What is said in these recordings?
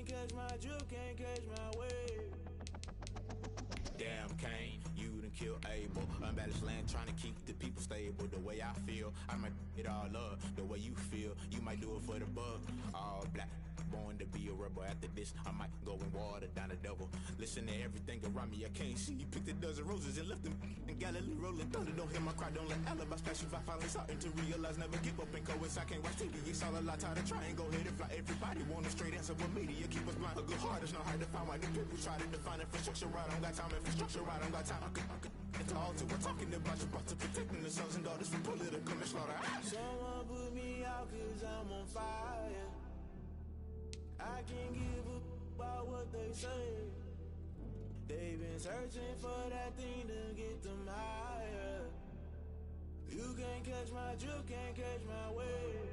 catch my drift, can't catch my wave. Damn, Kane, you done killed Abel. Unbalanced land, trying to keep the people stable. The way I feel, I might it all up. The way you feel, you might do it for the bug. All black, born to be a rebel. After this, I might go and water down the double. Listen to everything around me, I can't see. Picked a dozen roses and left them in Galilee rolling thunder. Don't hear my cry, don't let alibis pass you. I finally starting to realize, never give up and coincide. I can't watch TV, it's all a lot. Tired of trying, go ahead and fly. Everybody want a straight answer, but media keep us blind. A good heart is not hard to find. Why the people try to define infrastructure right? I don't got time, infrastructure right, I don't got time. I could it's all to we're talking about your to protecting the sons and daughters from political manslaughter. Someone put me out cause I'm on fire. I can't give a about what they say. They've been searching for that thing to get them higher. You can't catch my drift, can't catch my wave.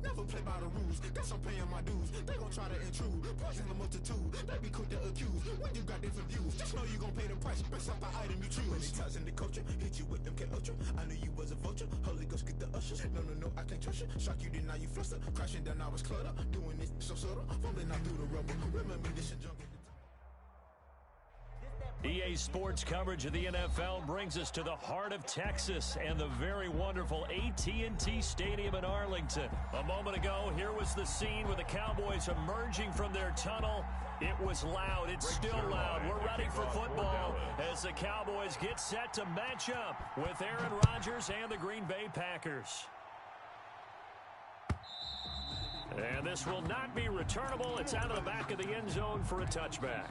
Never play by the rules, guess I'm paying my dues. They gon' try to intrude, poison the multitude. They be quick to accuse, when you got different views. Just know you gon' pay the price, based off the item you choose. Many ties in the culture, hit you with MK Ultra. I knew you was a vulture, Holy Ghost get the ushers. No, I can't trust you, shock you, then now you fluster. Crashing down, I was clutter, doing this so subtle. Fumbling out through the rubble, remember this shit junk. EA Sports coverage of the NFL brings us to the heart of Texas and the very wonderful AT&T Stadium in Arlington. A moment ago, here was the scene with the Cowboys emerging from their tunnel. It was loud. It's still loud. We're ready for football as the Cowboys get set to match up with Aaron Rodgers and the Green Bay Packers. And this will not be returnable. It's out of the back of the end zone for a touchback.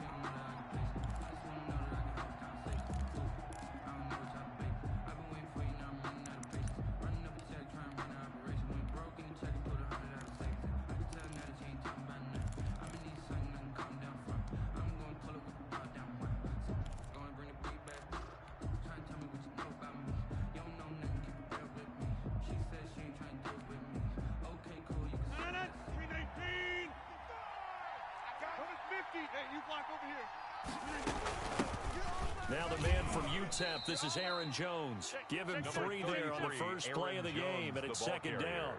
Now the man from UTEP, this is Aaron Jones. Give him 3 there on the first play of the game, and it's second down.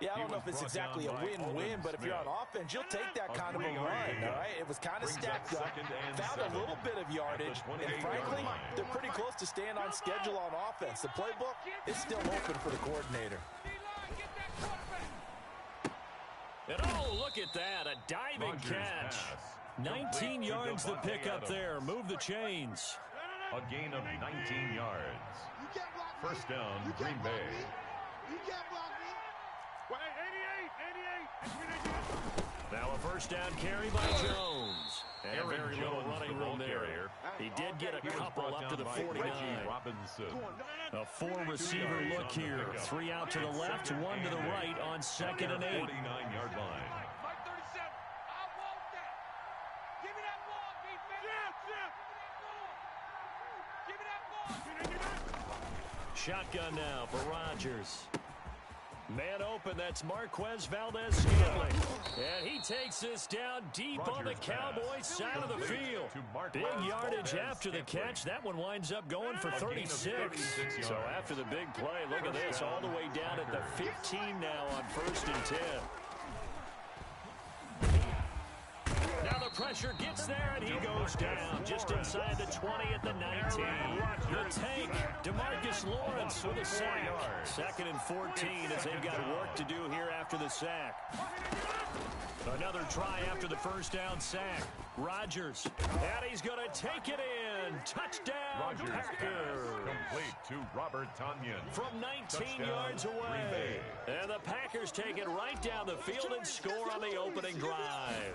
Yeah, I don't know if it's exactly a win-win, but if you're on offense, you'll take that kind of a run, all right? It was kind of stacked up, found a little bit of yardage, and frankly, they're pretty close to staying on schedule on offense. The playbook is still open for the coordinator. And oh, look at that, a diving catch. 19 yards the pickup there. Move the chains. A gain of 19 yards. First down, Green Bay. You can't block me. Well, 88. Now a first down carry by Jones. And very little running room there. He did get a couple up to the 49. A 4-receiver look here. 3 out to the left, 1 to the right on 2nd and 8. 49-yard line. Shotgun now for Rodgers. Man open, that's Marquez Valdez-Scantling. And he takes this down deep on the Cowboys side of the field. Big yardage after the catch. That one winds up going for 36. So after the big play, look at this, all the way down at the 15 now on 1st and 10. Now the pressure gets there, and he goes down just inside the 20 at the 19. The tank, DeMarcus Lawrence with a sack. 2nd and 14 as they've got work to do here after the sack. Another try after the first down sack. Rodgers, and he's going to take it in. Touchdown, Packers. Complete to Robert Tonyan. From 19 yards away. And the Packers take it right down the field and score on the opening drive.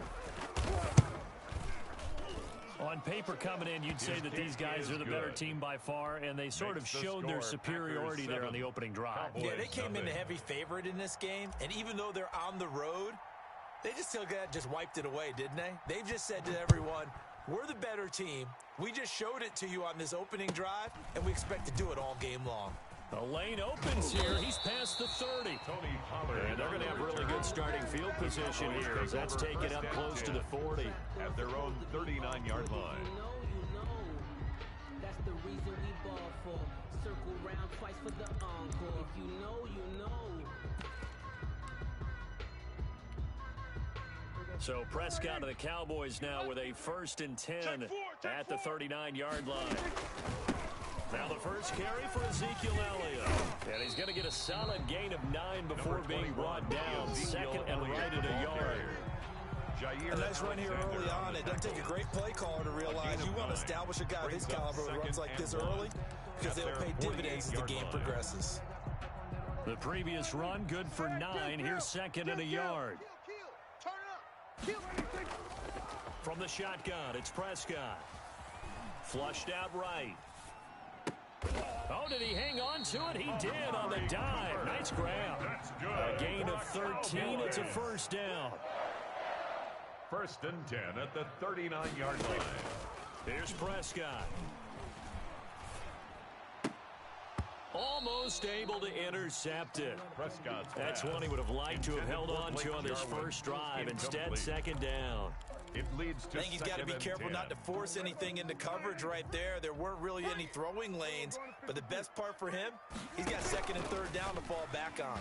On paper coming in, you'd say that these guys are the better team by far, and they sort of showed their superiority there on the opening drive. Yeah, they came in a heavy favorite in this game, and even though they're on the road, they just wiped it away, didn't they? They've just said to everyone, we're the better team. We just showed it to you on this opening drive, and we expect to do it all game long. The lane opens here. He's past the 30. And they're going to have really good starting field position here as that's taken up close to the 40. At their own 39-yard line. That's the reason we ball for. Circle round twice for the encore. If you know, you know. So Prescott and the Cowboys now with a 1st and 10 at the 39-yard line. Now the first carry for Ezekiel Elliott. And he's going to get a solid gain of 9 before being brought down. 2nd and right at a yard. A nice run here early on. It doesn't take a great play caller to realize you want to establish a guy of his caliber who runs like this early because they'll pay dividends as the game progresses. The previous run, good for 9. Here's 2nd and a yard. From the shotgun, it's Prescott. Flushed out right. Oh, did he hang on to it? He did on the dive. Nice grab. A gain of 13. It's a 1st down. 1st and 10 at the 39-yard line. Here's Prescott. Almost able to intercept it. That's one he would have liked to have held on to on this first drive. Instead, 2nd down. It leads to I think he's got to be careful not to force anything into coverage right there. There weren't really any throwing lanes, but the best part for him, he's got 2nd and 3rd down to fall back on.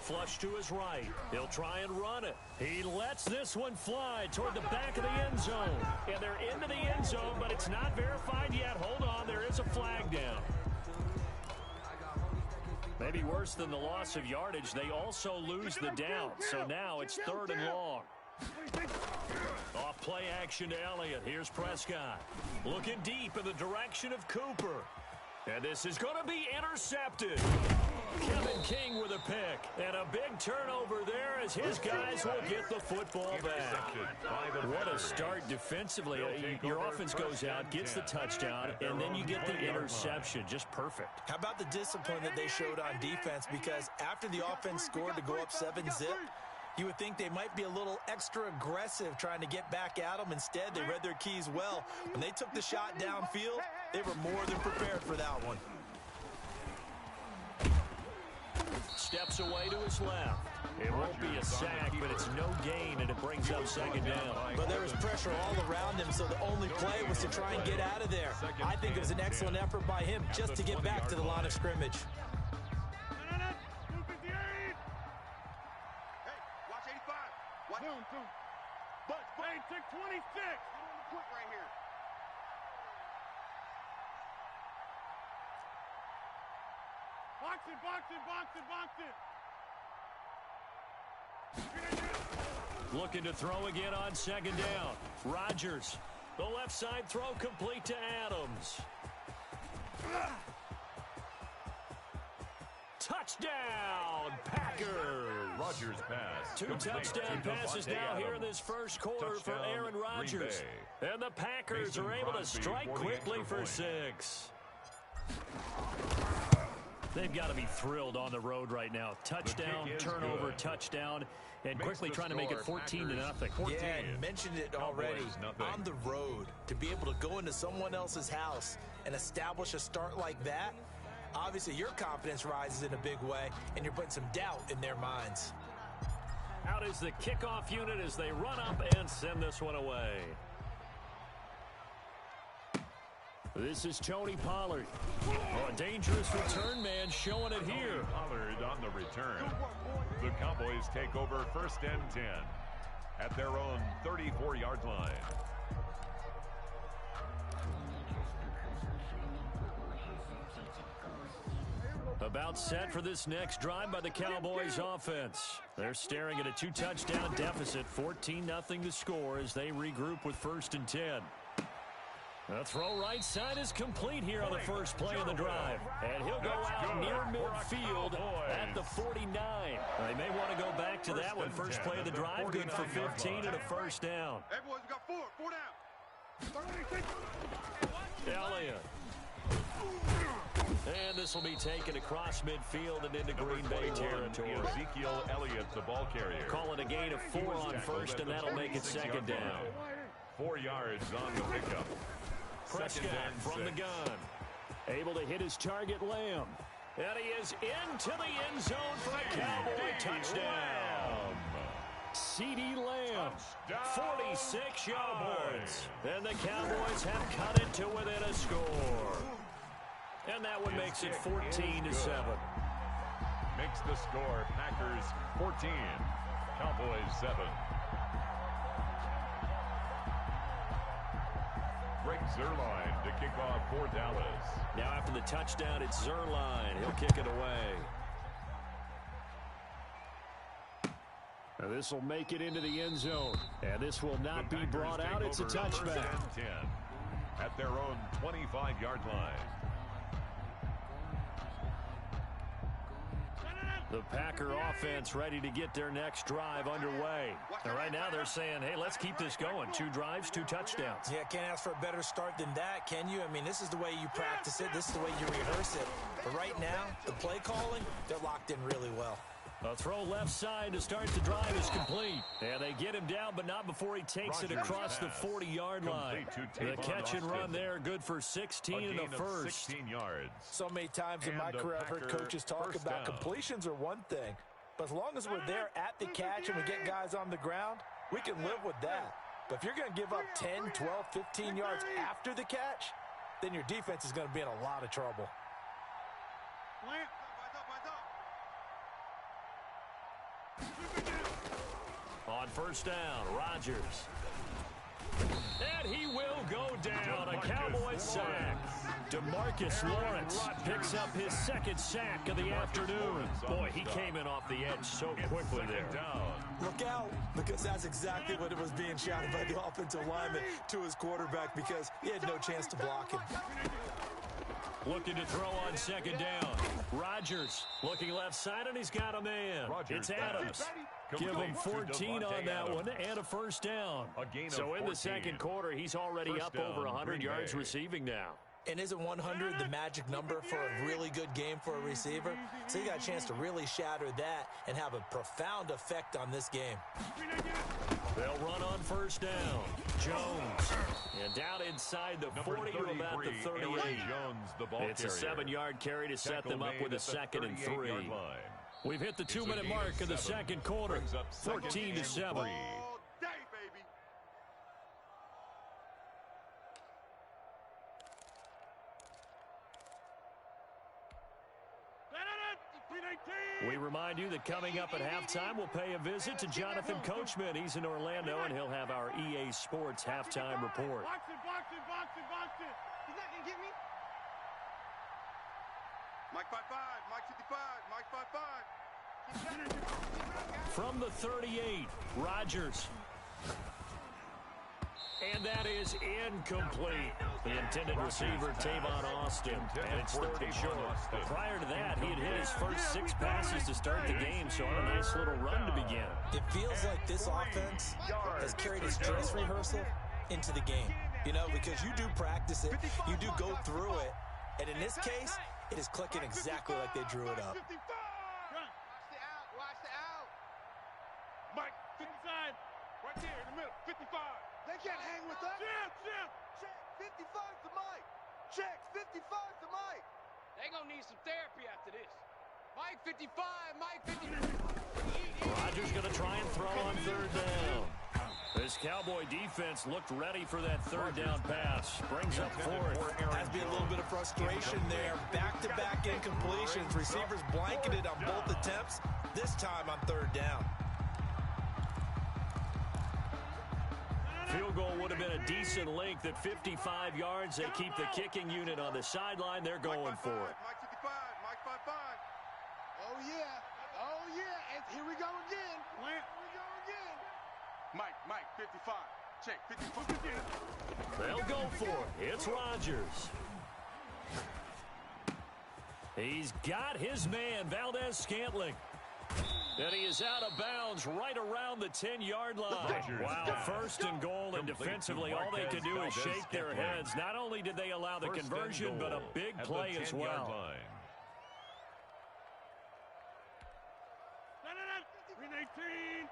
Flush to his right. He'll try and run it. He lets this one fly toward the back of the end zone. And they're into the end zone, but it's not verified yet. Hold on, there is a flag down. Maybe worse than the loss of yardage, they also lose the down. So now it's 3rd and long. Off play action to Elliott. Here's Prescott. Looking deep in the direction of Cooper. And this is going to be intercepted. Kevin King with a pick. And a big turnover there as his guys will get the football back. What a start defensively. Your offense goes out, gets the touchdown, and then you get the interception. Just perfect. How about the discipline that they showed on defense? Because after the offense scored to go up 7-zip, you would think they might be a little extra aggressive trying to get back at them. Instead, they read their keys well. When they took the shot downfield, they were more than prepared for that one. Steps away to his left. It won't be a sack, but it's no gain, and it brings up 2nd down. But there was pressure all around him, so the only play was to try and get out of there. I think it was an excellent effort by him just to get back to the line of scrimmage. But 26. Quick right here. Box it. Looking to throw again on 2nd down. Rodgers. The left side throw complete to Adams. Touchdown, Packers. Rodgers pass. 2 touchdown passes now here in this first quarter for Aaron Rodgers. And the Packers are able to strike quickly for 6. They've got to be thrilled on the road right now. Touchdown, turnover, touchdown, and quickly trying to make it 14-0. Yeah, I mentioned it already. On the road, to be able to go into someone else's house and establish a start like that, obviously your confidence rises in a big way, and you're putting some doubt in their minds. Out is the kickoff unit as they run up and send this one away. This is Tony Pollard. Oh, a dangerous return man showing it here. Pollard on the return. The Cowboys take over 1st and 10 at their own 34-yard line. About set for this next drive by the Cowboys offense. They're staring at a 2-touchdown deficit, 14-0 to score as they regroup with 1st and 10. The throw right side is complete here on the first play of the drive. And he'll go out near midfield at the 49. They may want to go back to that one. First play of the drive, good for 15 and a 1st down. Hey, boys, we got 4 down. Elliott. And this will be taken across midfield and into Green Bay territory. Ezekiel Elliott, the ball carrier. Call it a gain of 4 on 1st, and that'll make it 2nd down. 4 yards on the pickup. Prescott from the gun. Able to hit his target, Lamb. And he is into the end zone for a Cowboy touchdown. CeeDee Lamb, 46 yards. And the Cowboys have cut it to within a score. And that one makes it 14-7. Makes the score Packers 14, Cowboys 7. Greg Zuerlein to kick off for Dallas. Now after the touchdown, it's Zuerlein. He'll kick it away. This will make it into the end zone. And this will not be brought out. It's a touchback. At their own 25-yard line. The Packer offense ready to get their next drive underway. And right now they're saying, hey, let's keep this going. 2 drives, 2 touchdowns. Yeah, can't ask for a better start than that, can you? I mean, this is the way you practice it. This is the way you rehearse it. But right now, the play calling, they're locked in really well. A throw left side to start the drive is complete. And they get him down, but not before he takes it across the 40-yard line. The catch and run there, good for 16 and a first. 16 yards. So many times in my career I've heard coaches talk about completions are one thing. But as long as we're there at the catch and we get guys on the ground, we can live with that. But if you're going to give up 10, 12, 15 yards after the catch, then your defense is going to be in a lot of trouble. On first down, Rodgers. And he will go down. A Cowboys sack. DeMarcus Lawrence picks up his 2nd sack of the afternoon. Boy, he came in off the edge so quickly there. Look out, because that's exactly what it was being shouted by the offensive lineman to his quarterback, because he had no chance to block him. Looking to throw on 2nd down. Rodgers looking left side, and he's got a man. It's Adams. Give him 14 on that one and a first down. So in the second quarter, he's already up over 100 yards receiving now. And isn't 100 the magic number for a really good game for a receiver? So you got a chance to really shatter that and have a profound effect on this game. They'll run on first down. Jones. And down inside the 40 to about the 38. It's a 7-yard carry to set them up with a 2nd and 3. We've hit the 2-minute mark of the second quarter. 14-7. We remind you that coming up at halftime, we'll pay a visit to Jonathan Coachman. He's in Orlando, and he'll have our EA Sports halftime report. Box it. He's not going to get me. Mike 5-5, Mike 55, Mike 5-5. From the 38, Rodgers. And that is incomplete. The intended receiver, Tavon Austin. And it's 3rd and short. But prior to that, he had hit his first 6 passes to start the game, so on a nice little run to begin. It feels like this offense has carried its dress rehearsal into the game. You know, because you do practice it, you do go through it, and in this case, it is clicking exactly like they drew it up. Watch the out. Mike, 55. Right there in the middle, 55. They can't hang with us. Check. 55 to Mike. Check, 55 to Mike. They gonna need some therapy after this. Mike 55, Mike 55. Rodgers gonna try and throw on 3rd down. This Cowboy defense looked ready for that 3rd down pass. Brings up 4th. Has been a little bit of frustration there. Back-to-back incompletions. Receivers blanketed on both attempts. This time on 3rd down. Field goal would have been a decent length at 55 yards. They keep the kicking unit on the sideline. They're going for it. Mike 55, Mike 55. Oh, yeah. And here we go again. Mike, 55. Check, 55 again. They'll go for it. It's Rodgers. He's got his man, Valdez-Scantling. And he is out of bounds right around the 10-yard line. Wow, 1st and goal, and defensively all they could do is shake their heads. Not only did they allow the conversion, but a big play as well. Green 18.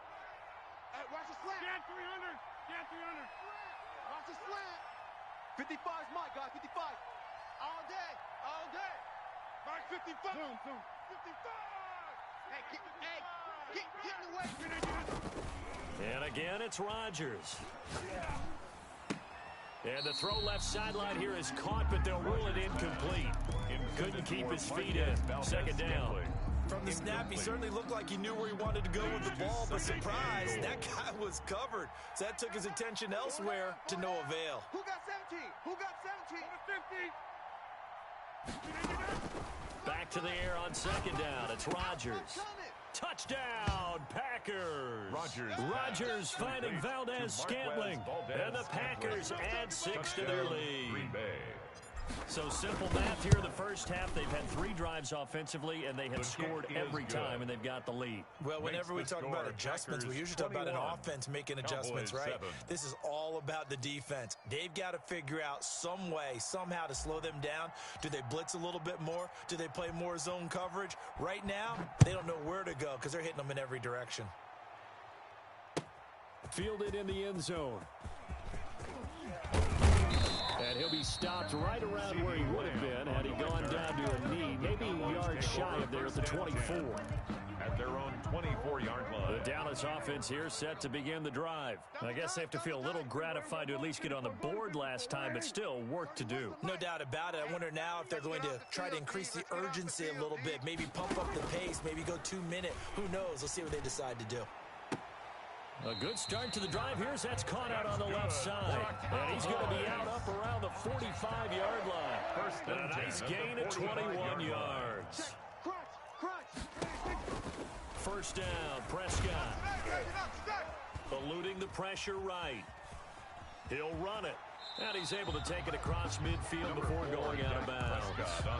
Watch the slant. Scan 300. Watch the slant. 55's Mike, guys, 55. All day. Mike 55. Zoom. 55. Hey, get in the way. And again, it's Rodgers. And the throw left sideline here is caught, but they'll rule it incomplete. Couldn't keep his feet in. 2nd down. From the snap, he certainly looked like he knew where he wanted to go with the ball, but surprise, that guy was covered. So that took his attention elsewhere to no avail. Who got 17? Who got 17? 50. Back to the air on second down. It's Rodgers. Touchdown, Packers. Rodgers finding Valdez-Scantling. And the Packers add 6 to their lead. So simple math here in the first half. They've had 3 drives offensively, and they have scored every time, and they've got the lead. Well, whenever we talk about adjustments, we usually talk about an offense making adjustments, right? This is all about the defense. They've got to figure out some way, somehow to slow them down. Do they blitz a little bit more? Do they play more zone coverage? Right now, they don't know where to go because they're hitting them in every direction. Fielded in the end zone. And he'll be stopped right around where he would have been had he gone down to a knee, maybe a yard shy of there at the 24. At their own 24-yard line. The Dallas offense here set to begin the drive. I guess they have to feel a little gratified to at least get on the board last time, but still work to do. No doubt about it. I wonder now if they're going to try to increase the urgency a little bit, maybe pump up the pace, maybe go 2 minute. Who knows? Let's see what they decide to do. A good start to the drive. Here's that's caught out on the left side. And he's going to be out up around the 45-yard line. And a nice gain of 21 yards. First down, Prescott. Eluding the pressure right. He'll run it. And he's able to take it across midfield before going out of bounds.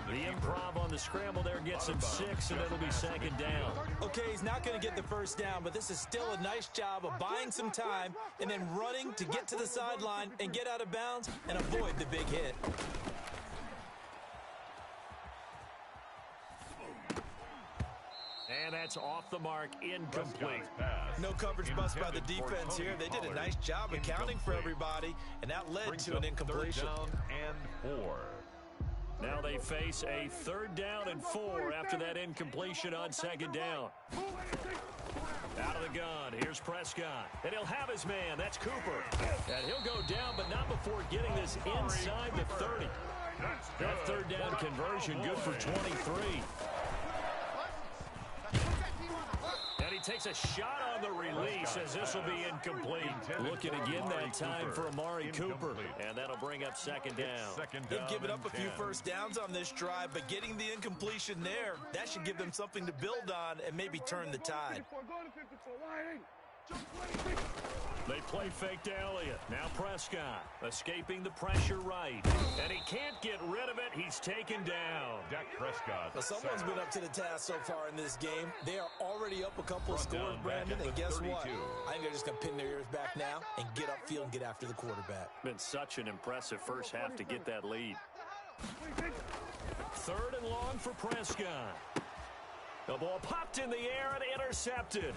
The improv on the scramble there gets him 6, and it'll be second down. Okay, he's not going to get the first down, but this is still a nice job of buying some time and then running to get to the sideline and get out of bounds and avoid the big hit. And that's off the mark, incomplete. No coverage bust by the defense here. They did a nice job accounting for everybody, and that led to an incompletion. And 4. Now they face a 3rd down and 4 after that incompletion on second down. Out of the gun, here's Prescott. And he'll have his man, that's Cooper. And he'll go down, but not before getting this inside the 30. That 3rd down conversion good for 23. And he takes a shot on the release as this will be incomplete. Looking again that time for Amari Cooper. And that'll bring up second down. They've given up a few first downs on this drive, but getting the incompletion there, that should give them something to build on and maybe turn the tide. They play fake to Elliott. Now Prescott escaping the pressure right. And he can't get rid of it. He's taken down. Dak Prescott. Well, someone's been up to the task so far in this game. They are already up a couple of scores, Brandon, and guess what? I think they're just going to pin their ears back now and get upfield and get after the quarterback. Been such an impressive first half to get that lead. 3rd and long for Prescott. The ball popped in the air and intercepted.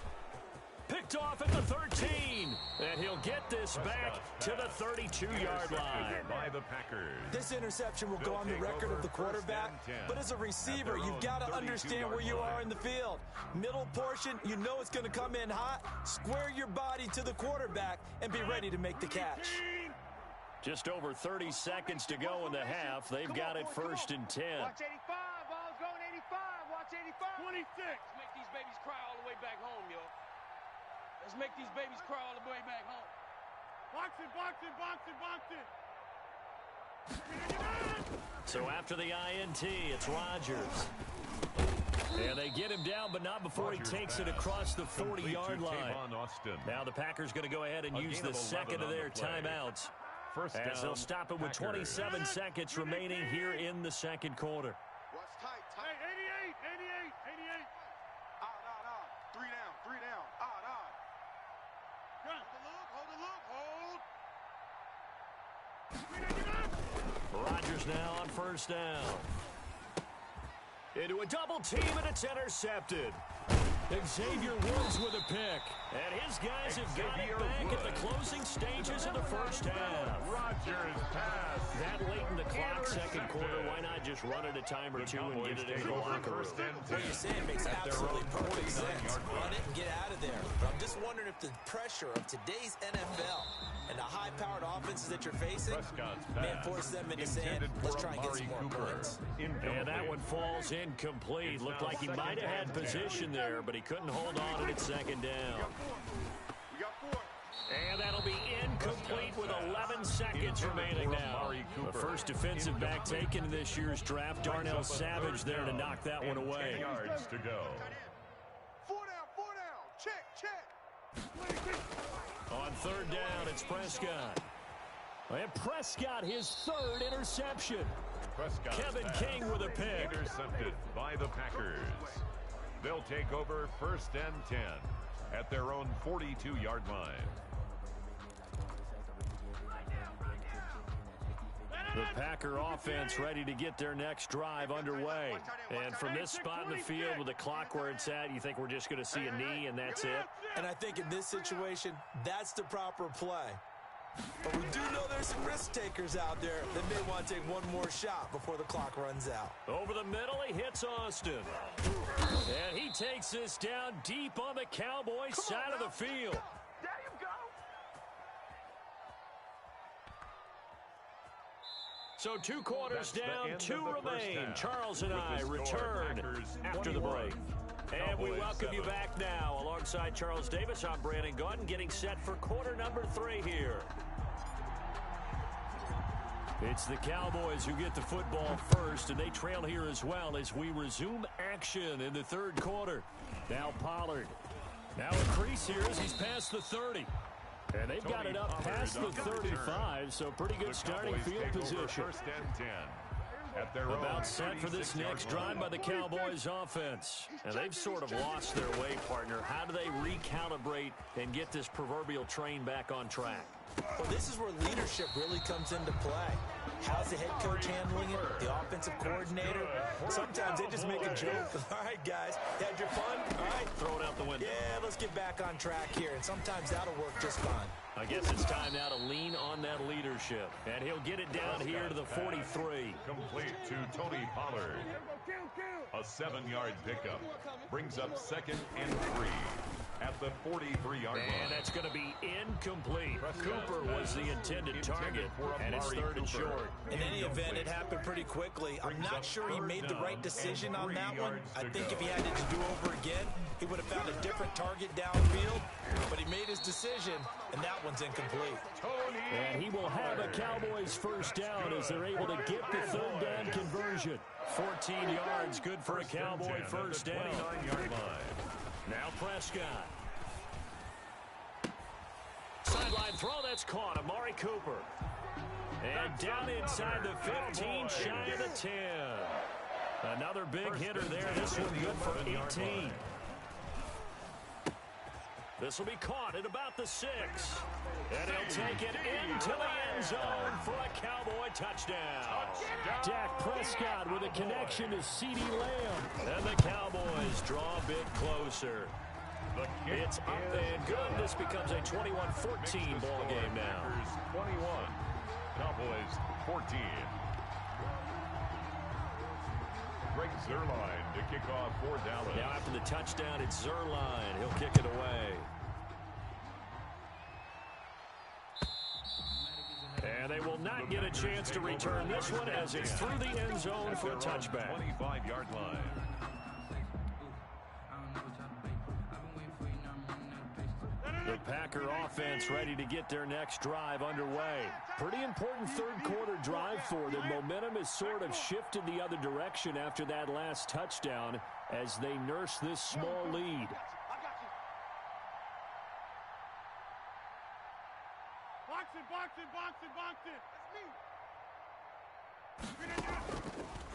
Picked off at the 13, and he'll get this back to the 32-yard line. By the Packers. This interception will go on the record of the quarterback, but as a receiver, you've got to understand where you are in the field. Middle portion, you know it's going to come in hot. Square your body to the quarterback and be ready to make the catch. Just over 30 seconds to go in the half. They've got it 1st and 10. Watch 85, ball's going 85. Watch 85. 26. Make these babies cry all the way back home, yo. Let's make these babies cry all the way back home. Box it, box it, box it, box it. So after the INT, it's Rodgers. And they get him down, but not before he takes it across the 40-yard line. Now the Packers going to go ahead and use the second of their timeouts. As they'll stop it with 27 seconds remaining here in the second quarter. Watch tight, tight. Hey, 88, 88, 88. Odd. 3 down. Odd. Hold the look. Rodgers now on first down. Into a double team, and it's intercepted. Xavier Woods with a pick. And his guys have got it back at the closing stages of the first half. Rodgers pass. That late in the clock, second quarter, why not just run it a time or two and get it in the locker room? What you're saying makes absolutely perfect sense. Run it and get out of there. But I'm just wondering if the pressure of today's NFL and the high-powered offenses that you're facing may force them into saying, let's try and get some more points. And that one falls incomplete. Looked like he might have had position there, but he couldn't hold on to it second down. And that'll be incomplete with 11 seconds remaining now. The first defensive back taken in this year's draft, Darnell Savage there to knock that one away. 10 yards to go. 4 down. Check. On third down, it's Prescott. And Prescott, his third interception. Kevin King with a pick. Intercepted by the Packers. They'll take over first and 10 at their own 42-yard line. The Packer offense ready to get their next drive underway. And from this spot in the field with the clock where it's at, you think we're just going to see a knee and that's it? And I think in this situation, that's the proper play. But we do know there's some risk takers out there that may want to take one more shot before the clock runs out. Over the middle, he hits Austin. And he takes this down deep on the Cowboys side of the field. So 2 quarters down, 2 remain. Charles and I return after the break. And we welcome you back now. Alongside Charles Davis, I'm Brandon Gaudin, getting set for quarter number 3 here. It's the Cowboys who get the football first, and they trail here as well as we resume action in the third quarter. Now Pollard. Now a crease here as he's past the 30. And they've got it up past the 35, so pretty good starting field position. First and 10. About set for this next drive by the Cowboys offense. And they've sort of lost their way, partner. How do they recalibrate and get this proverbial train back on track? Well, this is where leadership really comes into play. How's the head coach handling it? The offensive coordinator? Sometimes they just make a joke. All right, guys, had your fun? All right. Throw it out the window. Yeah, let's get back on track here. And sometimes that'll work just fine. I guess it's time now to lean on that leadership. And he'll get it down here to the 43. Complete to Tony Pollard. A 7-yard pickup. Brings up second and 3 at the 43-yard line. And that's going to be incomplete. Cooper was the intended target, and it's third and short. In any event, it happened pretty quickly. I'm not sure he made the right decision on that one. I think if he had it to do over again, he would have found a different target downfield. But he made his decision, and that one's incomplete. And he will have a Cowboys first down as they're able to get the third down conversion. 14 yards, good for a Cowboy first down. 29-yard line. Now Prescott. Sideline throw, that's caught. Amari Cooper. And down inside the 15, shy of the 10. Another big hitter there. This one good for 18. This will be caught at about the 6. And he'll take it into the end zone for a Cowboy touchdown. Dak Prescott with a connection to CeeDee Lamb. And the Cowboys draw a bit closer. It's up and good. This becomes a 21-14 ball game now. 21. Cowboys 14. Greg Zuerlein to kick off for Dallas. Now after the touchdown, it's Zuerlein. He'll kick it away. And they will not get a chance to return this one as it's through the end zone for a touchback. 25-yard line. The Packer offense ready to get their next drive underway. Pretty important third quarter drive for them. Momentum has sort of shifted the other direction after that last touchdown as they nurse this small lead.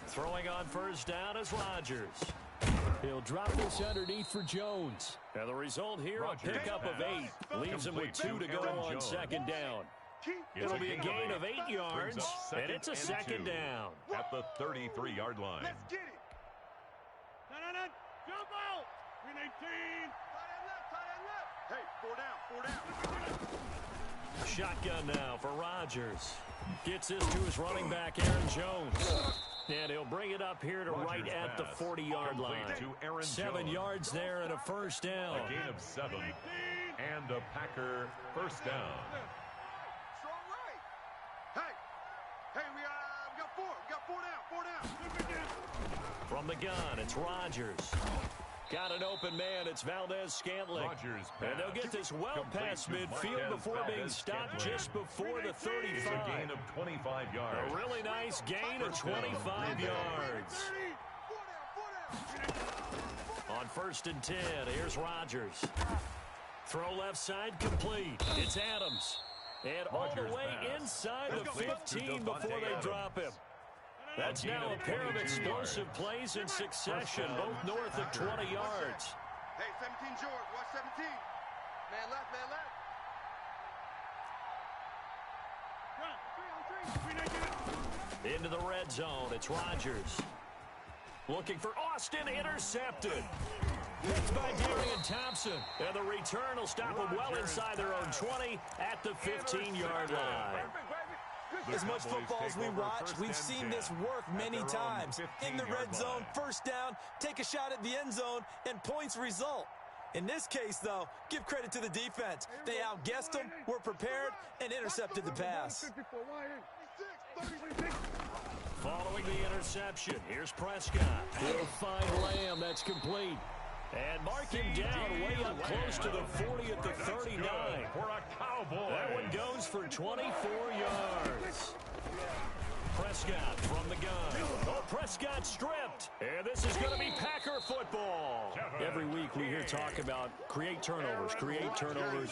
Throwing on first down is Rodgers. He'll drop this underneath for Jones. And the result here, a pickup of 8. Leaves him with 2 to go on second down. It'll be a gain of 8 yards, and it's a second down. At the 33-yard line. Let's get it. No, jump out. Hey, 4 down. Shotgun now for Rodgers. Gets this to his running back, Aaron Jones. And he'll bring it up here to right at the 40-yard line. 7 yards there and a first down. A gain of 7 and a Packer first down. Strong right. Hey, we got 4. We got 4 down. 4 down. From the gun, it's Rodgers. Got an open man. It's Valdes-Scantling. And they'll get this well past midfield before being stopped just before the 35. It's a gain of 25 yards. A really nice gain of 25 yards. On 1st and 10, here's Rodgers. Throw left side complete. It's Adams. And all the way inside the 15 before they drop him. That's now a pair of explosive plays in succession, both north of 20 yards. Hey, 17 George, watch 17. Man left, man left. Into the red zone, it's Rodgers. Looking for Austin, intercepted. Picked by Darian Thompson. And the return will stop them well inside their own 20 at the 15-yard line. As much football as we watch, we've seen this work many times. In the red zone, first down, take a shot at the end zone, and points result. In this case, though, give credit to the defense. They outguessed them, were prepared, and intercepted the pass. Following the interception, here's Prescott. He'll find Lamb. That's complete. And mark him down way up close to the 40 at the 39. For a Cowboy. That one goes for 24 yards. Prescott from the gun. Oh, Prescott stripped. And this is going to be Packer football. Every week we hear talk about create turnovers.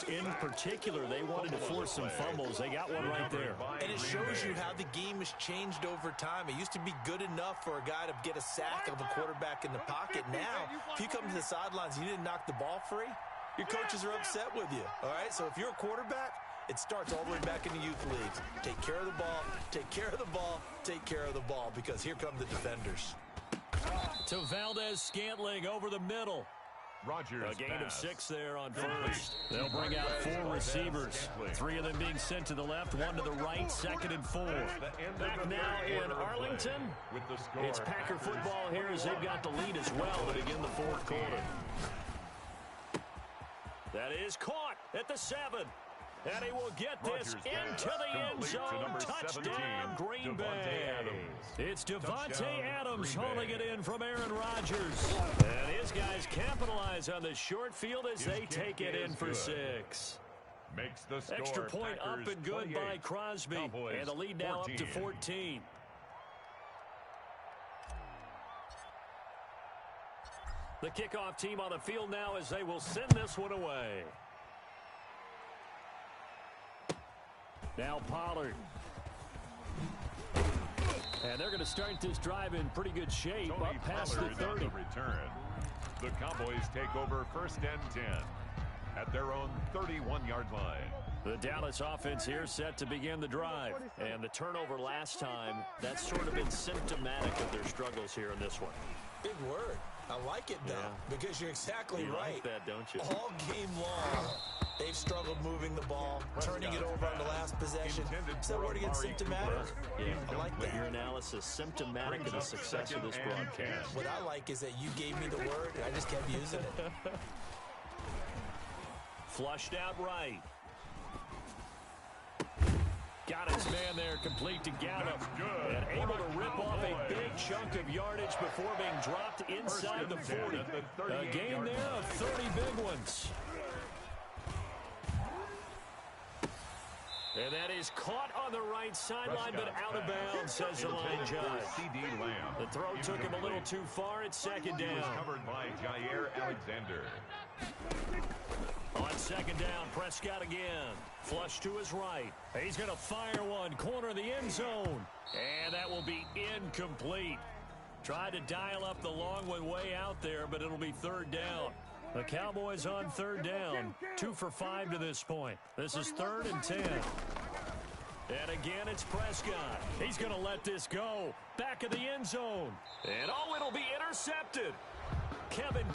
In particular, they wanted to force some fumbles. They got one right there. And it shows you how the game has changed over time. It used to be good enough for a guy to get a sack of a quarterback in the pocket. Now, if you come to the sidelines and you didn't knock the ball free, your coaches are upset with you. All right, so if you're a quarterback, it starts all the way back in the youth leagues. Take care of the ball, take care of the ball, take care of the ball, because here come the defenders. To Valdes-Scantling over the middle. Rodgers A gain of pass. 6 there on first. They'll bring out 4 receivers. 3 of them being sent to the left, 1 to the right, 2nd and 4. Back now in Arlington. With the score, It's Packer football here as they've got the lead as well to begin the 4th quarter. That is caught at the 7. And he will get this into the end zone. Touchdown, Green Bay. It's Davante Adams hauling it in from Aaron Rodgers. And his guys capitalize on the short field as they take it in for 6. Makes the score. Extra point up Packers and good 28, by Crosby. Cowboys And the lead now 14. up to 14. The kickoff team on the field now as they will send this one away. Now Pollard. And they're going to start this drive in pretty good shape, Tony up past Pollard the 30. on the return. The Cowboys take over 1st and 10 at their own 31-yard line. The Dallas offense here set to begin the drive. And the turnover last time, that's sort of been symptomatic of their struggles here in this one. Big word. I like it, though, because you're exactly You right. like that, don't you? All game long, they've struggled moving the ball, turning it over on the last possession. So we're going to get symptomatic. Yeah, I like but that. your analysis symptomatic of the success of this broadcast. What I like is that you gave me the word, and I just kept using it. Flushed out right. Got his man there, complete to Gallup. And able to rip off a big chunk of yardage before being dropped inside the 40. A gain there of 30 big ones. And that is caught on the right sideline, but out of bounds, says the line judge. C.D. Lamb. The throw took him a little too far. It's 2nd He was down. covered by Jair Alexander. On 2nd down, Prescott again. Flush to his right. He's going to fire one. Corner of the end zone. And that will be incomplete. Tried to dial up the long one way out there, but it'll be 3rd down. The Cowboys on 3rd down. 2 for 5 to this point. This is 3rd and 10. And again, it's Prescott. He's going to let this go. Back of the end zone. And oh, it'll be intercepted. Kevin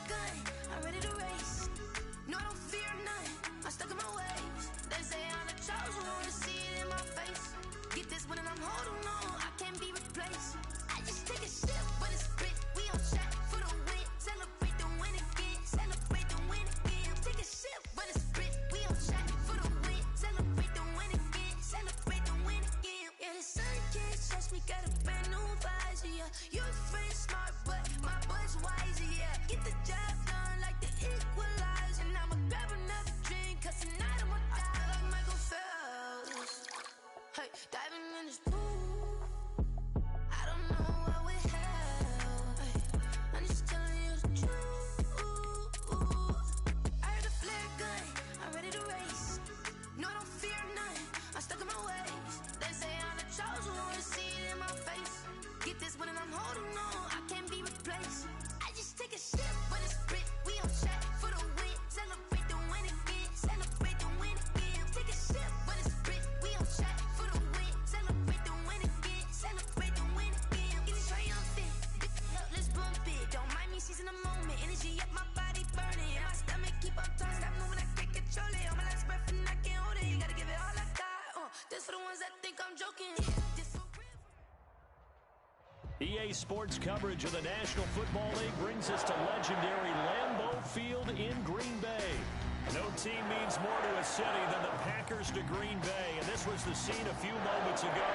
gun, I'm ready to race. No, I don't fear none, I'm stuck in my ways. They say I'm the chosen one, see it in my face. Get this one and I'm holding on, I can't be replaced. I just take a sip, but it's spit. We on track for the win. Celebrate the win again, celebrate the win again. Take a sip, but it's spit. We on track for the win. Celebrate the win again, celebrate the win again. Yeah, the sun can't touch me, got a brand new visor, yeah. Your friend smart, but my bud's wiser, yeah. Get the job done like the equalizer. And I'ma grab another drink, cause tonight I'ma die like Michael Phelps. Hey, diving in this pool, I don't know what we have. Hey, I'm just telling you the truth. I heard a flare gun, I'm ready to race. No, I don't fear none, I'm stuck in my ways. They say I'm the chosen one, see it in my face. Get this one and I'm holding on, I can't be replaced. I just take a sip, but it's spit. We on track for the win. Celebrate the win again, celebrate the win again. Take a sip, but it's spit. We on track for the win. Celebrate the win again, celebrate the win again. Get it triumphant, look, let's bump it. Don't mind me seizing the moment. Energy up, my body burning. And my stomach keep up turning. Stop moving, I can't control it. On my last breath and I can't hold it. You gotta give it all I got. This for the ones that think I'm joking. This for real. EA Sports coverage of the National Football League brings us to legendary Lambeau Field in Green Bay. No team means more to a city than the Packers to Green Bay, and this was the scene a few moments ago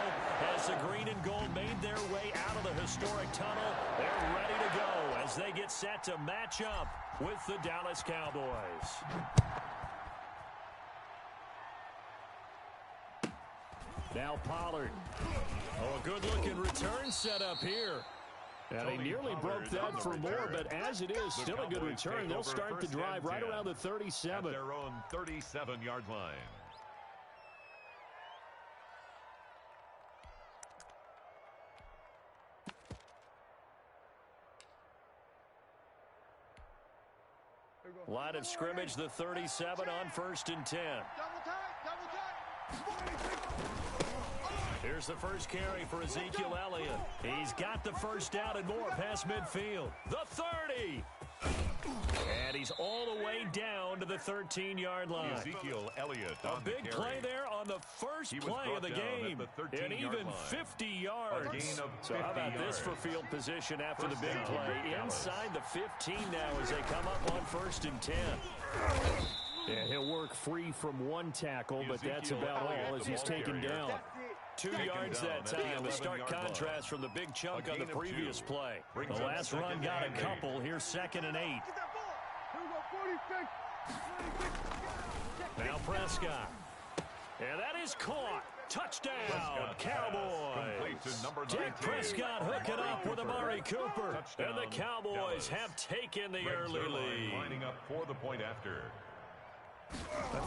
as the green and gold made their way out of the historic tunnel. They're ready to go as they get set to match up with the Dallas Cowboys. Now Pollard. Oh, a good-looking return set up here. And he nearly broke that for more, but as it is, still a good return. They'll start the drive right around the 37. At their own 37-yard line. Line of scrimmage, the 37 on 1st and 10. Here's the first carry for Ezekiel Elliott. He's got the first down and more past midfield. The 30. And he's all the way down to the 13-yard line. Ezekiel Elliott a big play there on the first play of the game. And even 50 yards. So how about this for field position after the big play? Inside the 15 now as they come up on 1st and 10. And he'll work free from one tackle, but that's about all as he's taken down. 2 yards that time, a stark contrast from the big chunk on the previous play. The last run got a couple. Here's 2nd and 8. Now Prescott. And that is caught. Touchdown, Cowboys. Dak Prescott hooking up with Amari Cooper. And the Cowboys have taken the early lead. Lining up for the point after.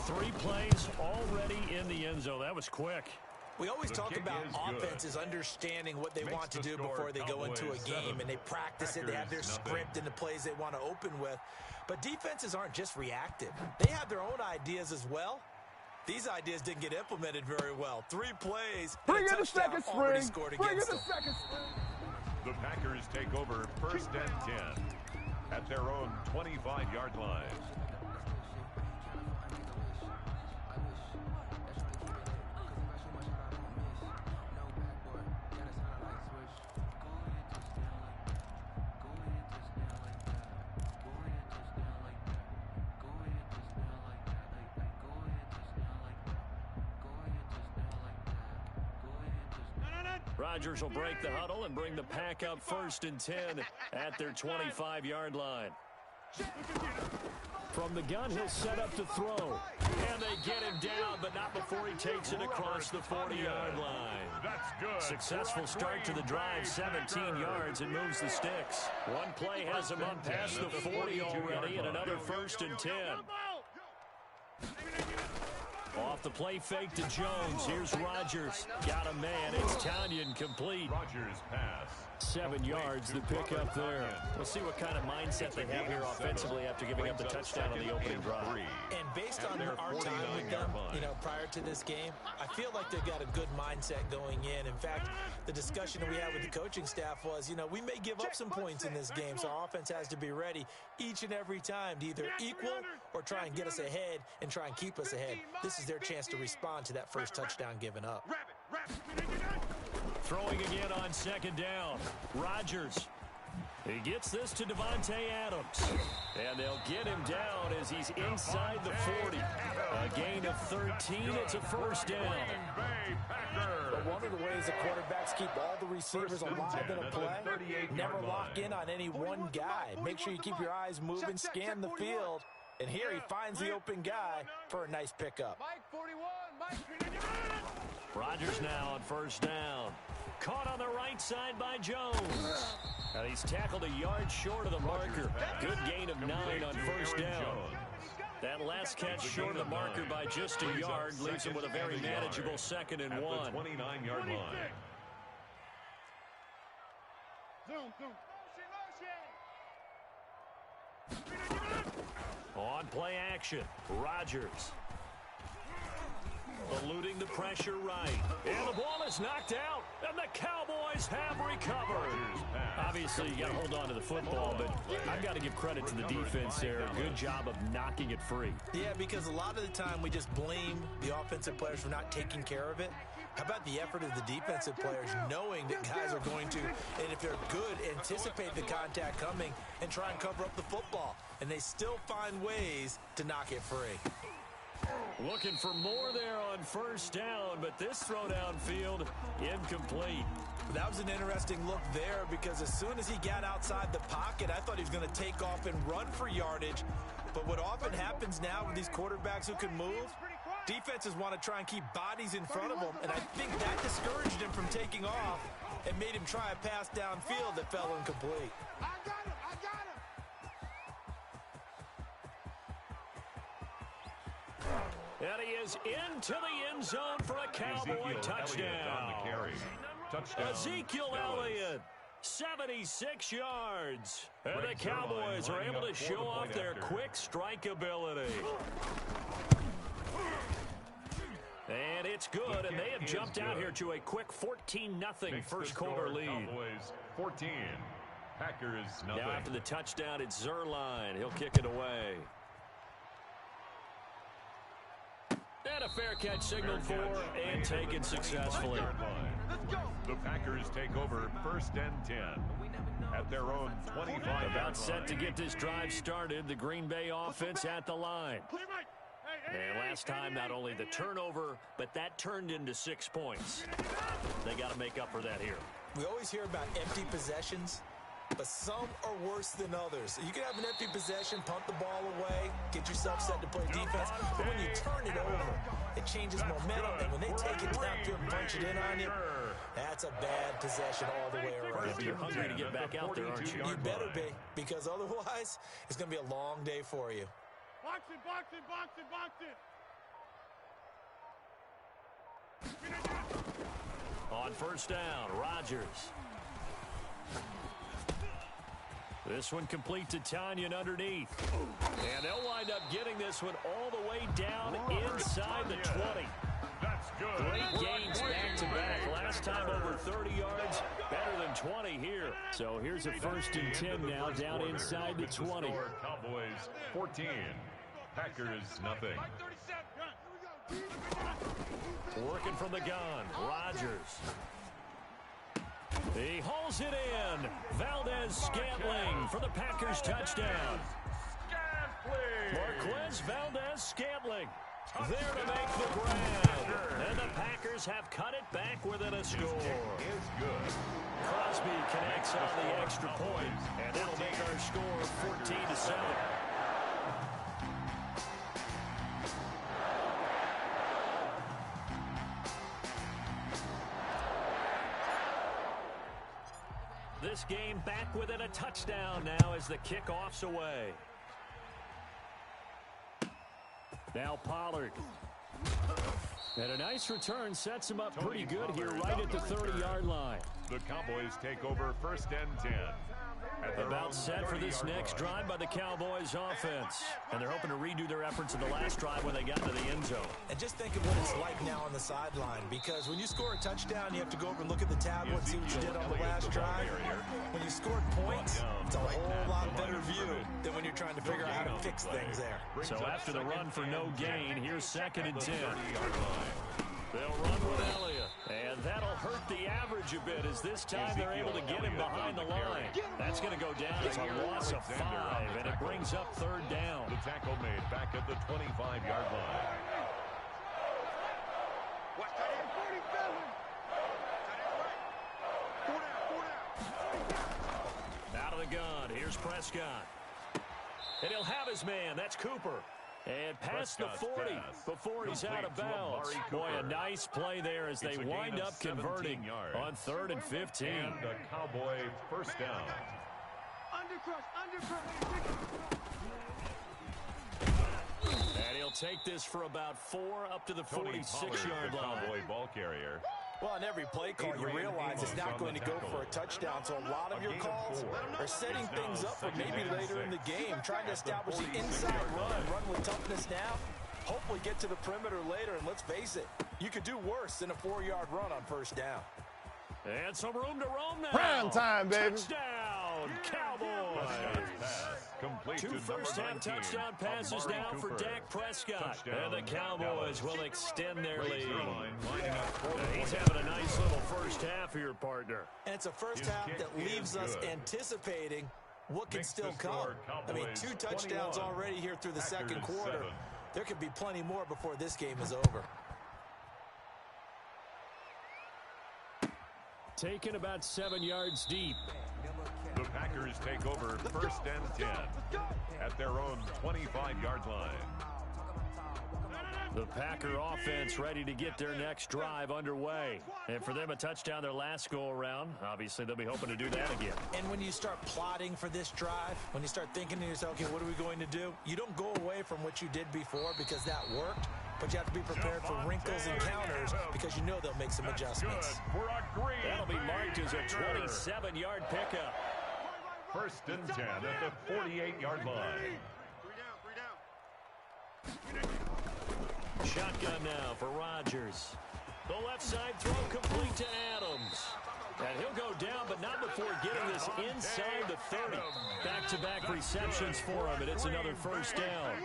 3 plays already in the end zone. That was quick. We always talk about offenses understanding what they want to do before they go into a game, and they practice it. They have their script and the plays they want to open with. But defenses aren't just reactive. They have their own ideas as well. These ideas didn't get implemented very well. 3 plays, Bring in the second already string. scored Bring in against the them. second string. The Packers take over 1st and 10 at their own 25-yard line. Rodgers will break the huddle and bring the pack up 1st and 10 at their 25-yard line. From the gun, he'll set up to throw. And they get him down, but not before he takes it across the 40-yard line. That's good. Successful start to the drive, 17 yards, and moves the sticks. One play has him up past the 40 already, and another 1st and 10. Off the play fake to Jones. Here's Rodgers. Got a man. It's Tanyan complete. Rodgers pass. 7 yards, the pickup there. We'll see what kind of mindset they have here offensively after giving up the touchdown on the opening drive. And based on our time with them, prior to this game, I feel like they've got a good mindset going in. In fact, the discussion that we had with the coaching staff was, we may give up some points in this game, so our offense has to be ready each and every time to either equal or try and get us ahead and try and keep us ahead. This is their chance to respond to that first touchdown given up. Throwing again on second down. Rodgers. He gets this to Davante Adams. And they'll get him down as he's inside the 40. A gain of 13. It's a first down. But one of the ways the quarterbacks keep all the receivers alive in a play, never lock in on any one guy. Make sure you keep your eyes moving, scan the field. And here he finds the open guy for a nice pickup. Mike 41, Mike. Rodgers now on first down. Caught on the right side by Jones. And he's tackled a yard short of the marker. Good gain of 9 on first down. That last catch short of the marker by just a yard leaves him with a very manageable 2nd and 1. At the 29-yard line. On play action, Rodgers. Eluding the pressure right. And the ball is knocked out. And the Cowboys have recovered. Obviously, you got to hold on to the football, but I've got to give credit to the defense there. Good job of knocking it free. Yeah, because a lot of the time we just blame the offensive players for not taking care of it. How about the effort of the defensive players knowing that guys are going to, and if they're good, anticipate the contact coming and try and cover up the football. And they still find ways to knock it free. Looking for more there on first down, but this throw downfield, incomplete. That was an interesting look there because as soon as he got outside the pocket, I thought he was going to take off and run for yardage. But what often happens now with these quarterbacks who can move, defenses want to try and keep bodies in front of them, and I think that discouraged him from taking off and made him try a pass downfield that fell incomplete. I got him! And he is into the end zone for a Cowboy touchdown. Ezekiel Elliott, 76 yards. And the Cowboys are able to show off their quick strike ability. And it's good, and they have jumped out here to a quick 14-0 first quarter lead. Cowboys 14, Packers nothing. Now after the touchdown, it's Zuerlein. He'll kick it away. And a fair catch signaled for and taken successfully. The Packers take over 1st and 10 at their own 25. About set to get this drive started. The Green Bay offense at the line. And last time, not only the turnover, but that turned into 6 points. They got to make up for that here. We always hear about empty possessions, but some are worse than others. You can have an empty possession, punt the ball away, get yourself set to play defense, but when you turn it over, it changes momentum, and when they take it down to and punch it in on you, that's a bad possession all the way around. You're hungry to get back out there, aren't you? You better be, because otherwise, it's going to be a long day for you. Box it. On first down, Rodgers. This one complete to Tanyan underneath. And they'll wind up getting this one all the way down inside the 20. That's good. Great gains back-to-back. Last time over 30 yards, better than 20 here. So here's a 1st and 10 now down inside the 20. Cowboys 14, Packers nothing. Working from the gun, Rodgers. He hauls it in. Valdez-Scantling for the Packers touchdown. Marquez Valdez-Scantling there to make the grab. And the Packers have cut it back within a score. Is good. Crosby connects on the extra point, and it'll make our score 14-7. This game back within a touchdown now as the kickoff's away. Now Pollard. And a nice return sets him up pretty good here right at the 30-yard line. The Cowboys take over 1st and 10. About set for this next drive by the Cowboys offense. And they're hoping to redo their efforts in the last drive when they got into the end zone. And just think of what it's like now on the sideline, because when you score a touchdown, you have to go over and look at the tablet and see what you did on the last drive. When you scored points, it's a whole lot better view than when you're trying to figure out how to fix things there. So after the run for no gain, here's 2nd and 10. They'll run with Elliott, and that'll hurt the average a bit as this time they're able to get him behind the line. That's going to go down as a loss of 5, and it brings up 3rd down. The tackle made back at the 25-yard line. Watch that in 47. Out of the gun, here's Prescott. And he'll have his man, that's Cooper. And past the 40 before he's out of bounds. Boy, a nice play there as they wind up converting on 3rd and 15. And the Cowboy first down. And he'll take this for about 4 up to the 46-yard line. Cowboy ball carrier. Well, on every play call, you realize it's not going to go for a touchdown, so a lot of your calls are setting things up for maybe later in the game, trying to establish the inside run with toughness now, hopefully get to the perimeter later, and let's face it, you could do worse than a 4-yard run on first down. And some room to roam now. Prime time, baby. Touchdown, Cowboys. Two first-half touchdown passes now for Dak Prescott. And the Cowboys will extend their lead. He's having a nice little first half here, partner. And it's a first half that leaves us anticipating what can still come. I mean, 2 touchdowns already here through the second quarter. There could be plenty more before this game is over. Taken about 7 yards deep. The Packers take over 1st and 10 at their own 25-yard line. The Packer offense ready to get their next drive underway. And for them, a touchdown their last go-around. Obviously, they'll be hoping to do that again. And when you start plotting for this drive, when you start thinking to yourself, okay, what are we going to do? You don't go away from what you did before because that worked, but you have to be prepared for wrinkles and counters because you know they'll make some adjustments. That'll be marked as a 27-yard pickup. 1st and 10 at the 48-yard line. Shotgun now for Rodgers. The left side throw complete to Adams. And he'll go down, but not before getting this inside the 30. Back-to-back receptions for him, and it's another first down.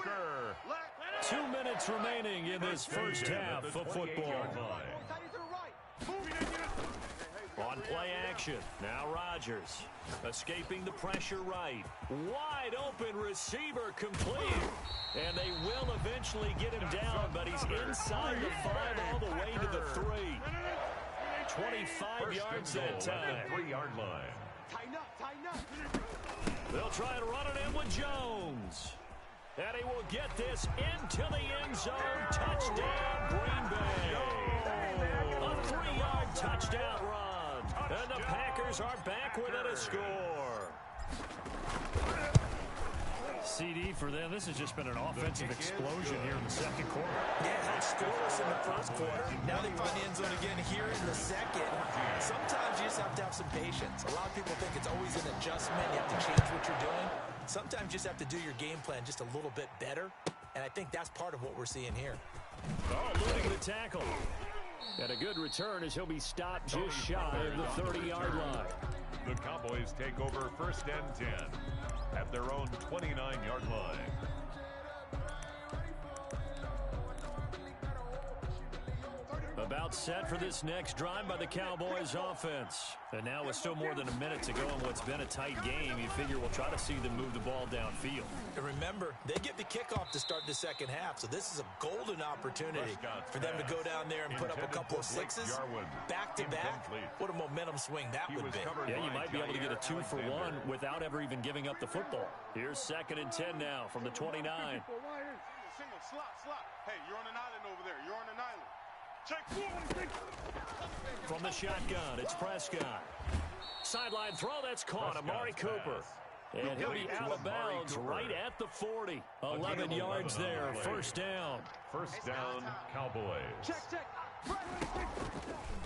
2 minutes remaining in this first half of football. On play action, now Rodgers. Escaping the pressure right. Wide open receiver complete. And they will eventually get him down, but he's inside the 5 all the way to the 3. 25 yards that time. 3-yard line. They'll try and run it in with Jones. And he will get this into the end zone. Touchdown, Green Bay. A 3-yard touchdown run. And the Packers are back within a score. CD for them. This has just been an offensive explosion here in the second quarter. Yeah, had scoreless in the first quarter. Now they find the end zone again here in the second. Sometimes you just have to have some patience. A lot of people think it's always an adjustment. You have to change what you're doing. Sometimes you just have to do your game plan just a little bit better. And I think that's part of what we're seeing here. Oh, eluding the tackle. And a good return as he'll be stopped just shy of the 30-yard line. The Cowboys take over 1st and 10 at their own 29-yard line. About set for this next drive by the Cowboys offense. And now with still more than a minute to go in what's been a tight game, you figure we'll try to see them move the ball downfield. And remember, they get the kickoff to start the second half, so this is a golden opportunity for them to go down there and put up a couple of sixes back-to-back. What a momentum swing that would be. Yeah, you might be able to get a 2-for-1 without ever even giving up the football. Here's 2nd and 10 now from the 29. Single, slot. Hey, you're on an island over there. You're on an island. From the shotgun, it's Prescott. Sideline throw, that's caught. Amari Cooper. And he'll be out of bounds right at the 40. 11 yards there, first down. First down, Cowboys.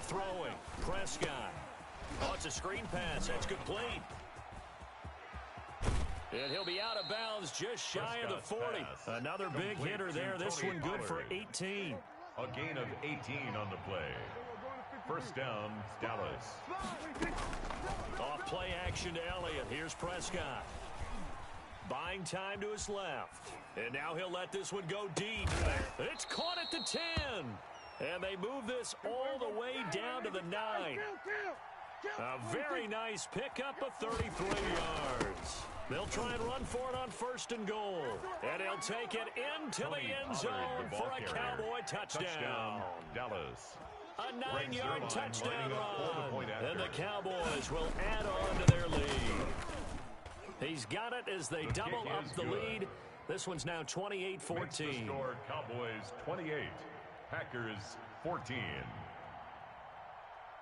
Throwing, Prescott. Oh, it's a screen pass. That's complete. And he'll be out of bounds just shy of the 40. Another big hitter there. This one good for 18. A gain of 18 on the play. First down, Dallas. Off play action to Elliott. Here's Prescott. Buying time to his left. And now he'll let this one go deep. It's caught at the 10. And they move this all the way down to the 9. A very nice pickup of 33 yards. They'll try and run for it on 1st and goal. And he'll take it into the end zone for a Cowboy touchdown. Dallas. A 9-yard touchdown run. And the Cowboys will add on to their lead. He's got it as they double up the lead. This one's now 28-14. Score Cowboys 28, Packers 14.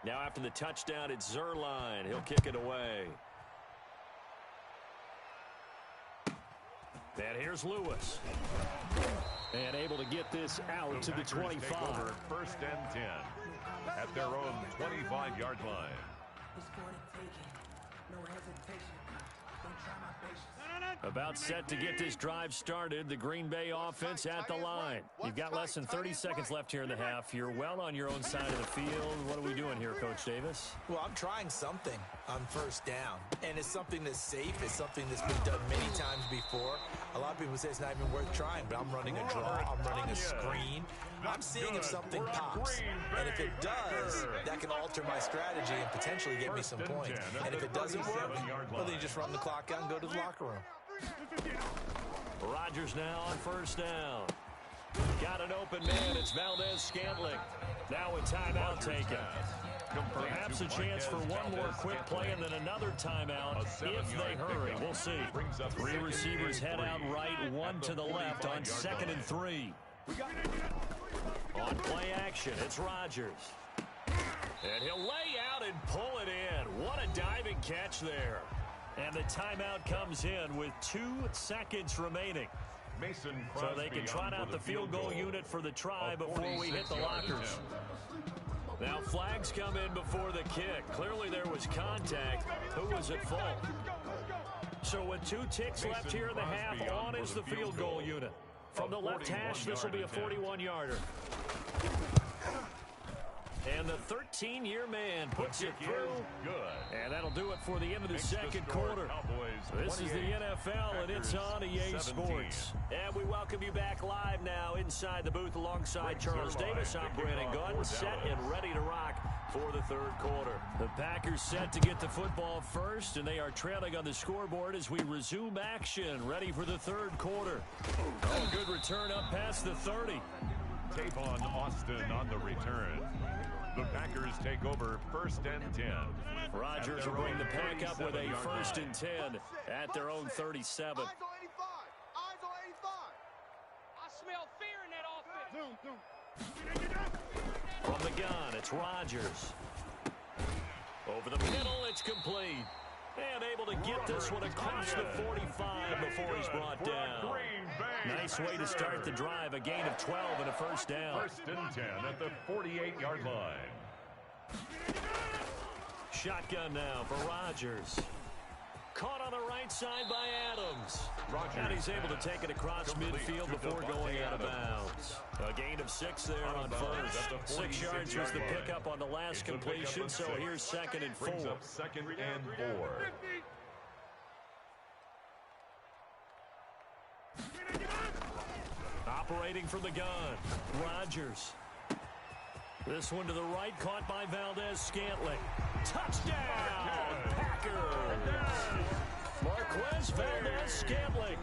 Now after the touchdown, it's Zuerlein. He'll kick it away. And here's Lewis. And able to get this out to the 25. Take over 1st and 10 at their own 25-yard line. About set to get this drive started. The Green Bay offense at the line. You've got less than 30 seconds left here in the half. You're well on your own side of the field. What are we doing here, Coach Davis? Well, I'm trying something on 1st down. And it's something that's safe. It's something that's been done many times before. A lot of people say it's not even worth trying, but I'm running a draw. I'm running a screen. I'm seeing if something pops. And if it does, that can alter my strategy and potentially get me some points. And if it doesn't work, well, then you just run the clock out and go to the locker room. Rodgers now on 1st down. Got an open man. It's Valdez-Scantling. Now a timeout taken. Perhaps a chance for one more quick play and then another timeout if they hurry. We'll see. 3 receivers head out right, 1 to the left on 2nd and 3. On play action, it's Rodgers. And he'll lay out and pull it in. What a diving catch there. And the timeout comes in with 2 seconds remaining. Mason so they can trot out the field goal unit for the try before we hit the lockers. Now flags come in before the kick. Clearly there was contact. Who was at fault? So with 2 ticks left here in the half, on is the field goal unit. From the left hash, this will be a 41-yarder. And the 13-year man puts it through. And that'll do it for the end of the second quarter. This is the NFL, and it's on EA Sports. And we welcome you back live now inside the booth alongside Charles Davis. I'm Brandon Gunn, set and ready to rock for the 3rd quarter. The Packers set to get the football first, and they are trailing on the scoreboard as we resume action, ready for the 3rd quarter. Oh, good return up past the 30. Tavon Austin on the return. The Packers take over 1st and 10. Rodgers will bring the pack up with a 1st and 10 at their own 37. Eyes on 85. Eyes on 85. I smell fear in that offense. From the gun, it's Rodgers. Over the middle, it's complete. And able to get this one across the 45 before he's brought down. Nice way to start the drive. A gain of 12 and a 1st down. 1st and 10 at the 48-yard line. Shotgun now for Rodgers. Caught on the right side by Adams. And he's able to take it across midfield before going out of bounds. A gain of 6 there on 1st. 6 yards was the pickup on the last completion, so here's 2nd and 4. 2nd and 4. Operating from the gun, Rodgers. This one to the right, caught by Valdez-Scantling. Touchdown, Packers! Marquez Valdez-Scantling,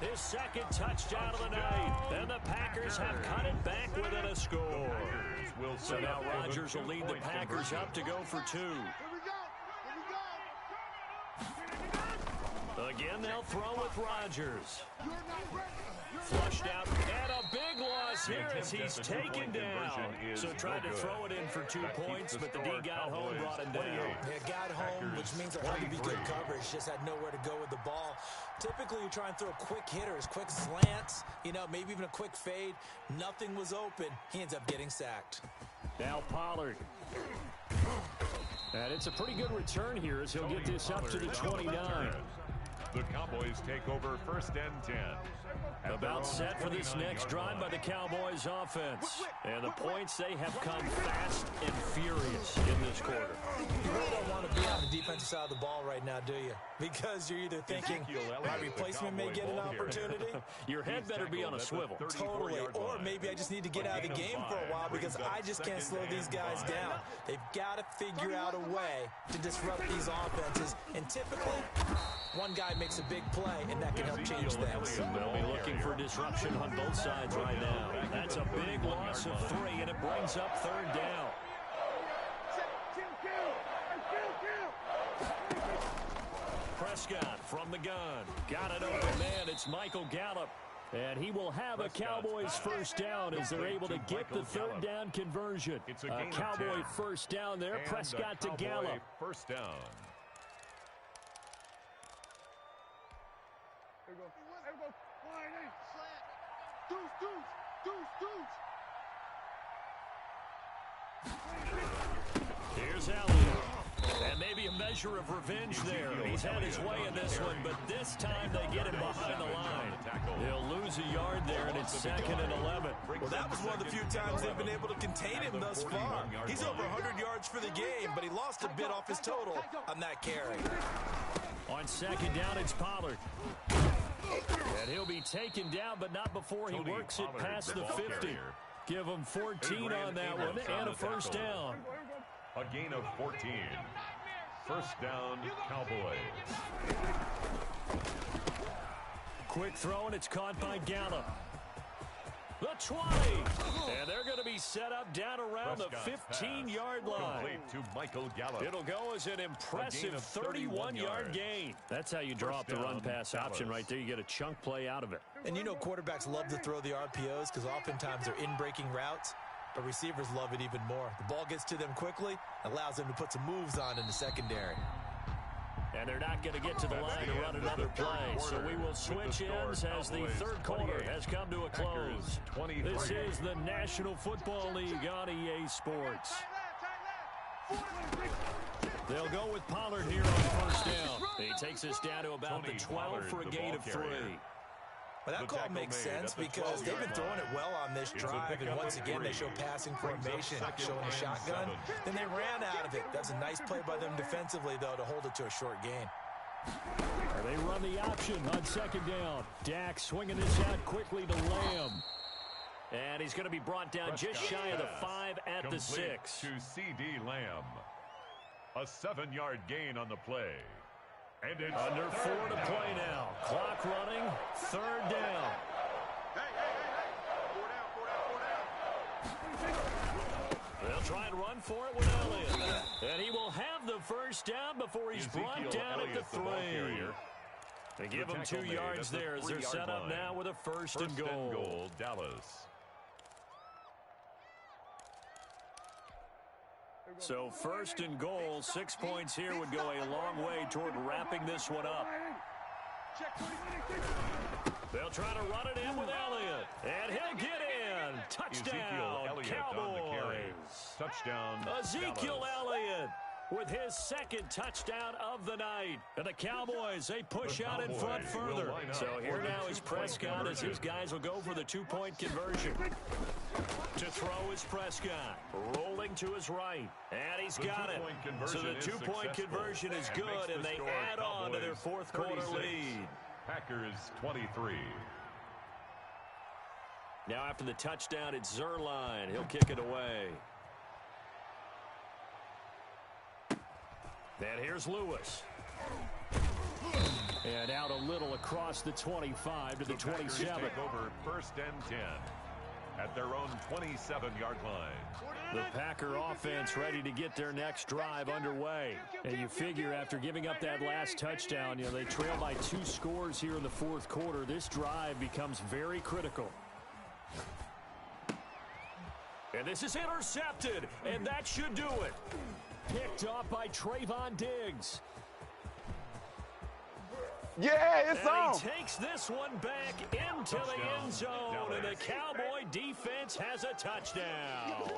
his 2nd touchdown of the night. And the Packers have cut it back within a score. So now Rodgers will lead the Packers up to go for 2. Again, they'll throw with Rodgers. Flushed out, and a big loss here as he's taken down. So tried to throw it in for 2 points, but the D got home, brought him down. Yeah, got home, which means there had to be good coverage. Just had nowhere to go with the ball. Typically, you try and throw quick hitters, quick slants, maybe even a quick fade. Nothing was open. He ends up getting sacked. Now Pollard. And it's a pretty good return here as he'll get this up to the 29. The Cowboys take over 1st and 10. About set for this next drive by the Cowboys offense. And the points, they have come fast and furious in this quarter. You really don't want to be on the defensive side of the ball right now, do you? Because you're either thinking, my replacement may get an opportunity. Your head better be on a swivel. Totally. Or maybe I just need to get out of the game for a while because I just can't slow these guys down. They've got to figure out a way to disrupt these offenses. And typically, one guy makes a big play, and that can help change things. They'll be looking for disruption on both sides right now. That's a big loss of 3, and it brings up 3rd down. Prescott from the gun. Got it open, man. It's Michael Gallup. And he will have a Cowboys 1st down as they're able to get the 3rd down conversion. A Cowboy 1st down there. Prescott to Gallup. 1st down. There we go. There we go. Wide eight. Deuce. Here's Elliott. And maybe a measure of revenge there. He's had his way in this one, but this time they get him behind the line. They'll lose a yard there, and it's 2nd and 11. Well, that was one of the few times they've been able to contain him thus far. He's over 100 yards for the game, but he lost a bit off his total on that carry. On 2nd down, it's Pollard. And he'll be taken down, but not before he works it past the 50. Give him 14 on that one and a 1st down. A gain of 14. 1st down, Cowboys. Quick throw, and it's caught by Gallup. The 20. And they're going to be set up down around the 15-yard line. Complete to Michael Gallup. It'll go as an impressive 31-yard gain. That's how you draw up the run-pass option right there. You get a chunk play out of it. And you know quarterbacks love to throw the RPOs because oftentimes they're in-breaking routes. But receivers love it even more. The ball gets to them quickly, allows them to put some moves on in the secondary. And they're not going to get to the line to run another play. So we will switch ends as the 3rd quarter has come to a close. This is the National Football League on EA Sports. They'll go with Pollard here on 1st down. He takes us down to about the 12 for a gain of 3. Well, that call makes sense because they've been throwing it well on this drive, and once again, they show passing formation, showing a shotgun. Then they ran out of it. That's a nice play by them defensively, though, to hold it to a short gain. They run the option on 2nd down. Dak swinging this out quickly to Lamb. And he's going to be brought down just shy of the 5 at the 6. To C.D. Lamb. A 7-yard gain on the play. And it's under 4 to play now. Clock running. 3rd down. They'll try and run for it with Elliott. And he will have the 1st down before he's brought down at the 3. They give him 2 yards there as they're set up now with a 1st and goal. Dallas. So 1st and goal, 6 points here would go a long way toward wrapping this one up. They'll try to run it in with Elliott. And he'll get in. Touchdown, Cowboys. Touchdown, Ezekiel Elliott with his 2nd touchdown of the night. And the Cowboys, they push out in front further. So here now is Prescott as his guys will go for the 2-point conversion. To throw is Prescott. Rolling to his right. And he's got it. So the 2-point conversion is good, and they add on to their 4th quarter lead. Packers 23. Now after the touchdown, it's Zuerlein. He'll kick it away. And here's Lewis. And out a little across the 25 to the 27. Take over 1st and 10 at their own 27-yard line. The Packer offense ready to get their next drive underway. And you figure after giving up that last touchdown, they trail by 2 scores here in the 4th quarter. This drive becomes very critical. And this is intercepted, and that should do it. Picked off by Trayvon Diggs. Yeah, it's on. He takes this one back into the end zone, and the Cowboy defense has a touchdown.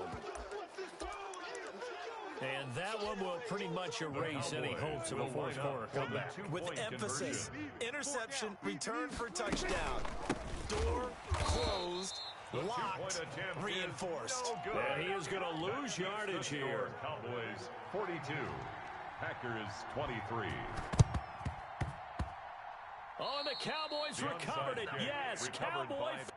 And that one will pretty much erase any hopes of a fourth quarter comeback. With emphasis, interception, return for touchdown. Door closed, locked, reinforced. Yeah, he is going to lose yardage here. Cowboys 42, Packers 23. Oh, and the Cowboys recovered it. Yes, Cowboys.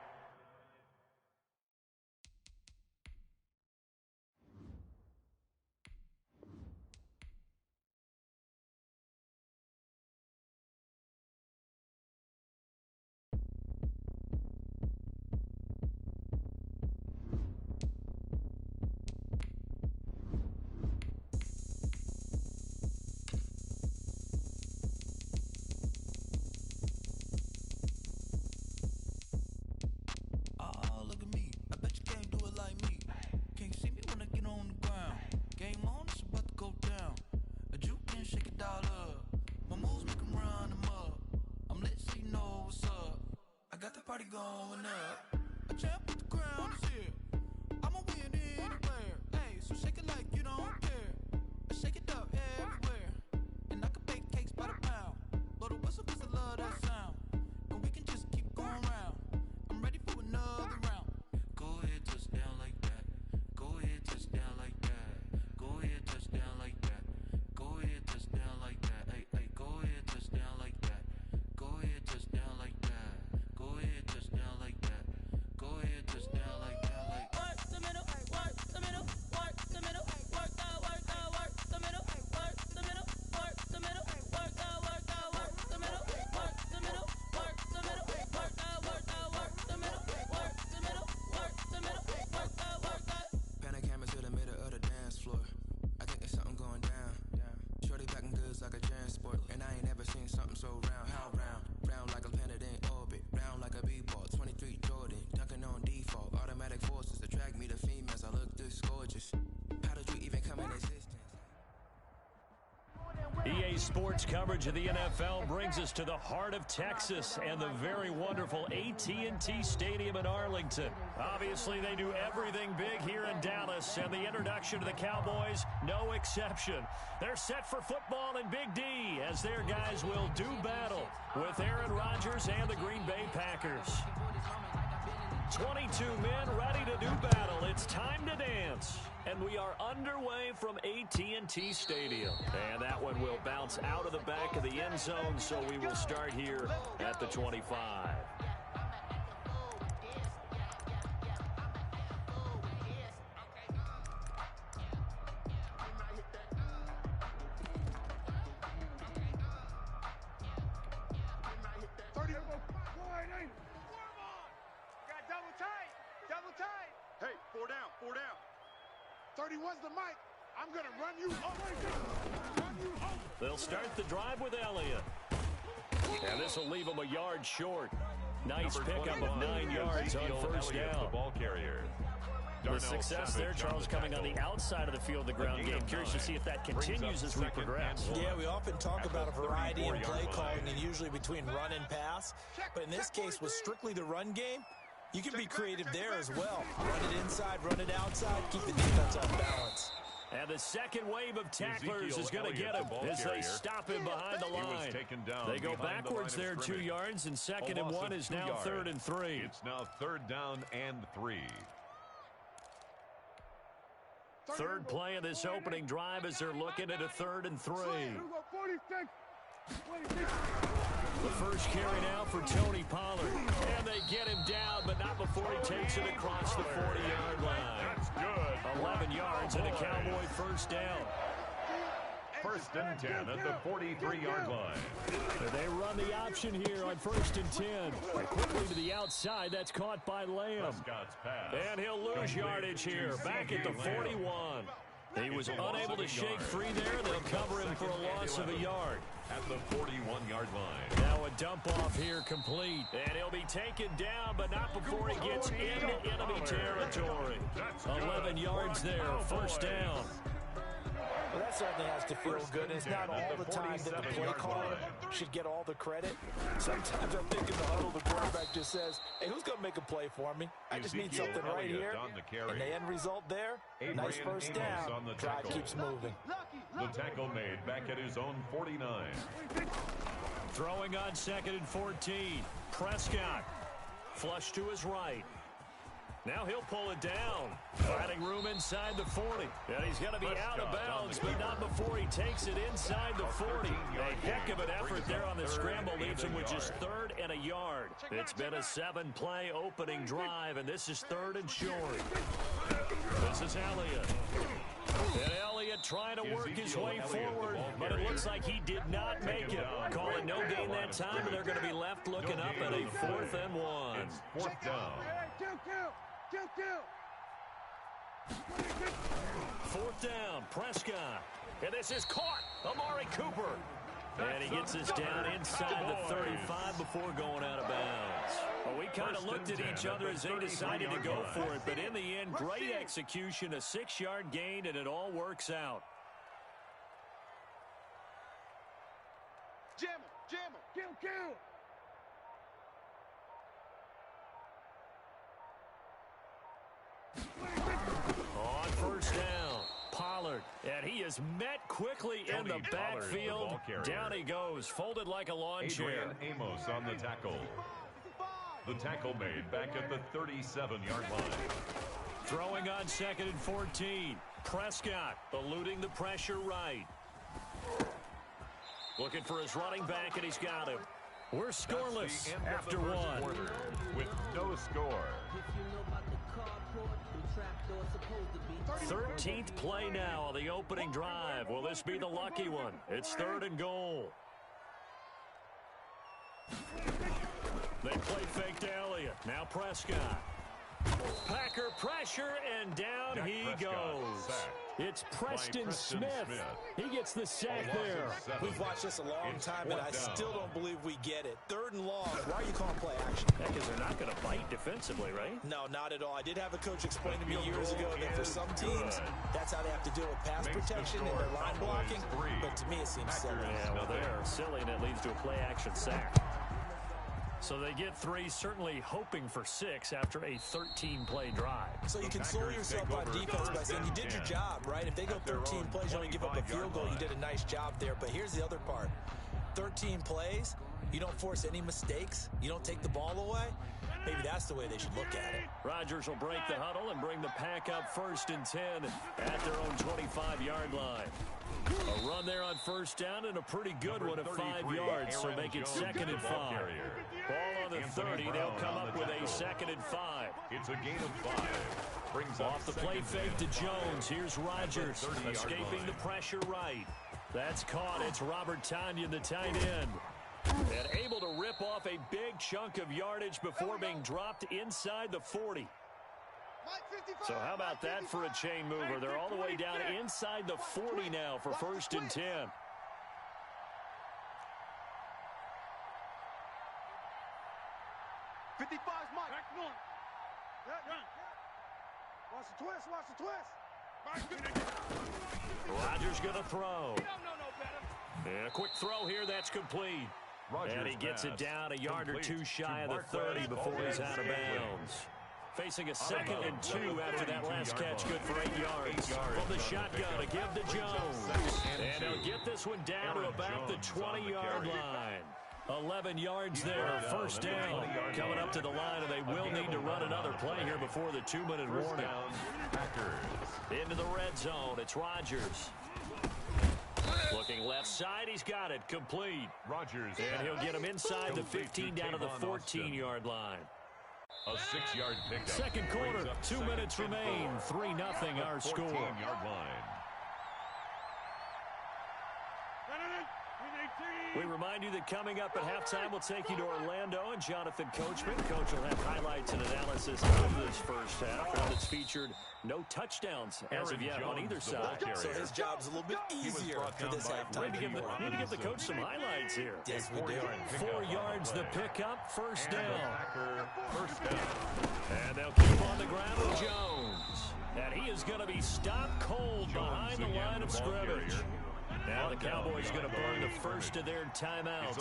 Going up, a champ with the crown is here. I'ma win anywhere. Hey, so shake it like you don't care. Shake it up everywhere. And I can bake cakes by the pound. Blow the whistle 'cause I love that sound. And we can just keep going round. I'm ready for another round. Go ahead, touchdown like that. Go ahead, touchdown like that. Go ahead, touchdown like that. Go ahead, touchdown like that. Hey, hey, go ahead, touchdown like that. Go ahead, touchdown like that. Go ahead, touchdown like that. Go ahead, touchdown like that. Like work the middle, work the middle, work the middle, work the middle, work the middle, work the middle, work the middle, work the middle, work the middle, work the middle, work the middle, work the middle, work the. Panic hammer to the middle of the dance floor. I think there's something going down. Shorty packing goods like a transport, and I ain't never seen something so round. How round? Round like a planet in orbit, round like a b-ball. 23 Jordan, dunking on default. Automatic forces attract me to females. I look this gorgeous. How did you even come in existence? EA Sports coverage of the NFL brings us to the heart of Texas and the very wonderful AT&T Stadium in Arlington. Obviously, they do everything big here in Dallas, and the introduction to the Cowboys, no exception. They're set for football in Big D as their guys will do battle with Aaron Rodgers and the Green Bay Packers. 22 men ready to do battle. It's time to dance. And we are underway from AT&T Stadium. And that one will bounce out of the back of the end zone, so we will start here at the 25. Hey, four down. 31's the mic. I'm going to run you over. They'll start the drive with Elliott. And this will leave him a yard short. Nice pickup of 9 yards on first down. The ball carrier. The success there, Charles, coming on the outside of the field of the ground game. Curious to see if that continues as we progress. Yeah, we often talk about a variety in play calling and usually between run and pass. But in this case, with strictly the run game, you can be creative there as well. Run it inside, run it outside, keep the defense off balance. And the second wave of tacklers is going to get him as they stop him behind the line. They go backwards there 2 yards, and 2nd and 1 is now 3rd and 3. It's now 3rd down and 3. Third play of this opening drive as they're looking at a 3rd and 3. The first carry now for Tony Pollard. And they get him down, but not before he takes it across the 40-yard line. That's good. 11 yards and a Cowboy first down. 1st and 10 at the 43-yard line. They run the option here on 1st and 10. Quickly to the outside. That's caught by Lamb. And he'll lose yardage here. Back at the 41. He was unable to shake free there. They'll cover him for a loss of a yard. At the 41-yard line. Now a dump off here complete. And he'll be taken down, but not before he gets into enemy territory. 11 yards there, first down. Well, that certainly has to feel good. It's not all the time that the play caller should get all the credit. Sometimes I think in the huddle, the quarterback just says, hey, who's going to make a play for me? I just need something right here. And the end result there, nice first down. Drive keeps moving. The tackle made back at his own 49. Throwing on 2nd and 14. Prescott. Flush to his right. Now he'll pull it down. Finding room inside the 40. And he's going to be out of bounds, but not before he takes it inside the 40. A heck of an effort there on the scramble. Leaves him with just 3rd and a yard. It's been a 7-play opening drive, and this is 3rd and short. This is Elliott. And Elliott trying to work his way forward, but it looks like he did not make it. Call it no gain that time, and they're going to be left looking up at a 4th and 1. It's 4th down. 4th down, Prescott. And this is caught. Amari Cooper. And he gets us down inside the 35 before going out of bounds. Well, we kind of looked at each other as they decided to go for it, but in the end, great execution, a 6-yard gain, and it all works out. Jam him, kill. On 1st down, Pollard, and he is met quickly in the backfield. Down he goes, folded like a lawn chair. Adrian Amos on the tackle. The tackle made back at the 37-yard line. Throwing on 2nd and 14. Prescott eluding the pressure right. Looking for his running back, and he's got him. We're scoreless after 1. With no score. 13th play now on the opening drive. Will this be the lucky one? It's 3rd and goal. They play fake to Elliott. Now Prescott. Packer pressure, and down he goes. It's Preston Smith. He gets the sack there. We've watched this a long time, and I still don't believe we get it. 3rd and long. Why are you calling play action? Heck, because they're not going to bite defensively, right? No, not at all. I did have a coach explain to me years ago that for some teams, that's how they have to deal with pass protection and their line blocking. But to me, it seems silly. Yeah, well, they're silly, and it leads to a play action sack. So they get 3, certainly hoping for 6 after a 13-play drive. So you console yourself on defense by saying you did your job, right? If they go 13 plays, you only give up a field goal, you did a nice job there. But here's the other part. 13 plays, you don't force any mistakes, you don't take the ball away. Maybe that's the way they should look at it. Rodgers will break the huddle and bring the pack up 1st and 10 at their own 25-yard line. A run there on 1st down, and a pretty good one at 5 yards, so make it 2nd and 5. Ball on the 30, they'll come up with a 2nd and 5. It's a gain of 5. Brings off the play fake to Jones. Here's Rodgers escaping the pressure right. That's caught. It's Robert Tonyan, the tight end. And able to rip off a big chunk of yardage before being dropped inside the 40. So how about that for a chain mover? They're all the way down inside the 40 now for 1st and 10. 55's Mike. Watch the twist. Rodgers going to throw. And a quick throw here, that's complete. And he gets it down a yard or 2 shy of the 30 before he's out of bounds. Facing a 2nd and 2 after that last catch, good for 8 yards. From the shotgun to give to Jones. And he'll get this one down to about the 20-yard line. 11 yards there, 1st down. Coming up to the line, and they will need to run another play here before the 2-minute warning. Into the red zone, it's Rodgers. Looking left side, he's got it, complete. Rodgers. And he'll get him inside the 15 down to the 14-yard line. A 6-yard pickup. Second quarter, 2 minutes remain. 3-0 our score. 14-yard line. We remind you that coming up at halftime, we'll take you to Orlando and Jonathan Coachman. Coach will have highlights and analysis of this first half. One that's featured no touchdowns as of yet on either side. So his job's a little bit easier for this halftime. We need to give the coach some highlights here. Yes, we do. 4 yards the pickup, 1st down. First down. And they'll keep on the ground with Jones. And he is going to be stopped cold behind the line of scrimmage. Now the Cowboys going to burn the first of their timeouts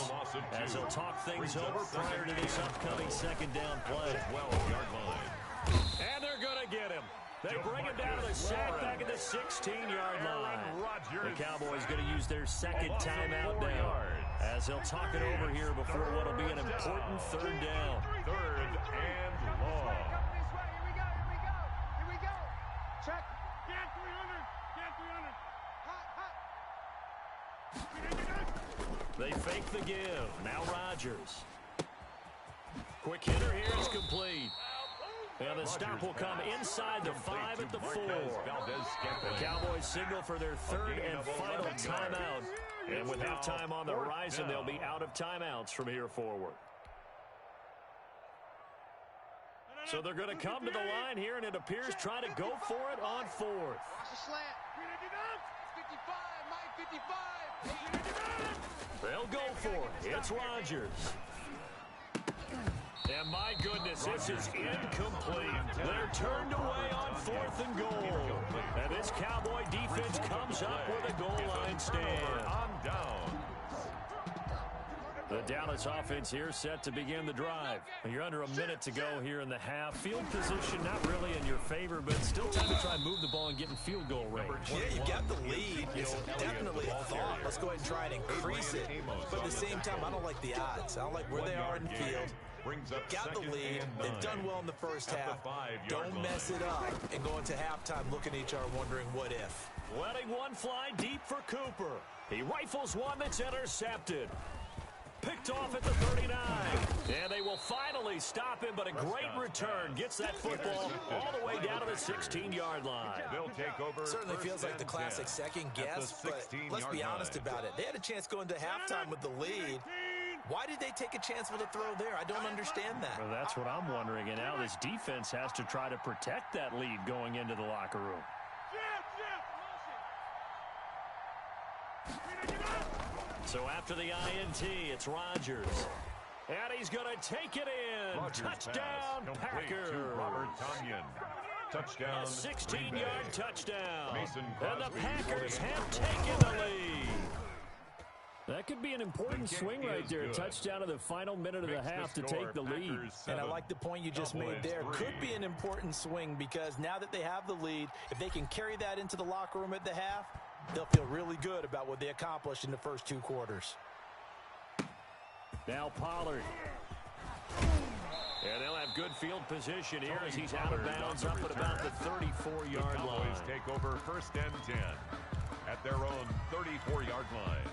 as they'll talk things over prior to this upcoming second down play. 12-yard line. And they're going to get him. They bring him down to the sack back at the 16-yard line. The Cowboys going to use their second timeout now as they'll talk it over here before what will be an important third down. Third and long. Here we go. Check. Get 300. Hot. They fake the give. Now Rodgers. Quick hitter here is complete. And the stop will come inside the 5 at the 4. The Cowboys signal for their third and final timeout. And with halftime on the horizon, they'll be out of timeouts from here forward. So they're going to come to the line here, and it appears try to go for it on fourth. Watch the slant. 55, Mike, 55. They'll go for it. It's Rodgers. And my goodness, this is incomplete. They're turned away on 4th and goal. And this Cowboy defense comes up with a goal line stand. On down. The Dallas offense here set to begin the drive. You're under a minute to go here in the half. Field position not really in your favor, but still time to try and move the ball and get in field goal range. Yeah, you got the lead. It's definitely a thought. Let's go ahead and try and increase it. But at the same time, I don't like the odds. I don't like where they are in the field. Got the lead. They've done well in the first half. Don't mess it up and go into halftime looking at each other wondering what if. Letting one fly deep for Cooper. He rifles one that's intercepted. Picked off at the 39. And they will finally stop him, but a great return. Gets that football all the way down to the 16-yard line. They'll take over. Certainly feels like the classic second guess, but let's be honest about it. They had a chance going into halftime with the lead. Why did they take a chance with a throw there? I don't understand that. Well, that's what I'm wondering. And now this defense has to try to protect that lead going into the locker room. So after the INT, it's Rodgers. And he's going to take it in. Rodgers touchdown, Packers. Robert Tonyan. Touchdown. A 16-yard touchdown. Mason And the Crosby Packers have taken the lead. That could be an important swing right there. A touchdown in the final minute of the half to take the lead. And I like the point you just made there. Could be an important swing because now that they have the lead, if they can carry that into the locker room at the half, they'll feel really good about what they accomplished in the first 2 quarters. Now Pollard. And they'll have good field position here as he's out of bounds up at about the 34-yard line. Cowboys take over 1st and 10 at their own 34-yard line.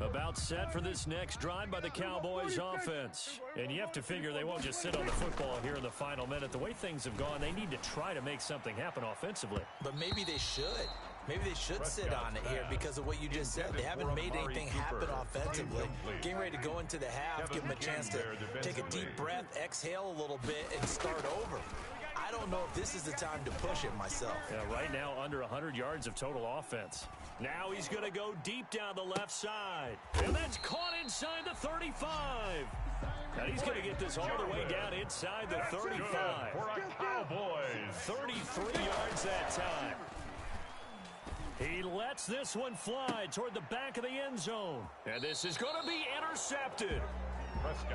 About set for this next drive by the Cowboys offense. And you have to figure they won't just sit on the football here in the final minute. The way things have gone, they need to try to make something happen offensively. But maybe they should. Maybe they should sit on it here because of what you just said. They haven't made anything happen offensively. Getting ready to go into the half, give them a chance to take a deep breath, exhale a little bit, and start over. I don't know if this is the time to push it myself. Yeah, right now under 100 yards of total offense. Now he's going to go deep down the left side. And that's caught inside the 35. And he's going to get this all the way down inside the 35. For a Cowboys. 33 yards that time. He lets this one fly toward the back of the end zone. And this is going to be intercepted.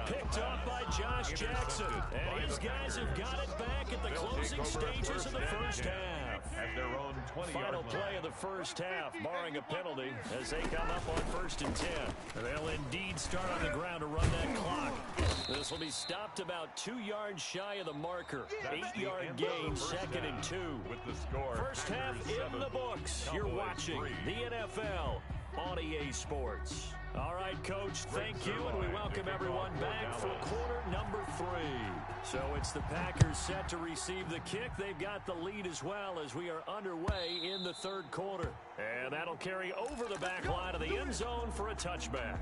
Picked up by Josh Jackson. And his guys have got it back at the closing stages of the first half. At their own 20-yard Final play of the first half, barring a penalty, as they come up on 1st and 10. They'll indeed start on the ground to run that clock. This will be stopped about 2 yards shy of the marker. 8-yard gain, 2nd and 2. With the score. First half in the books. You're watching the NFL on EA Sports. All right, Coach, thank you, and we welcome everyone back for quarter number 3. So it's the Packers set to receive the kick. They've got the lead as well as we are underway in the 3rd quarter. And that'll carry over the back line of the end zone for a touchback.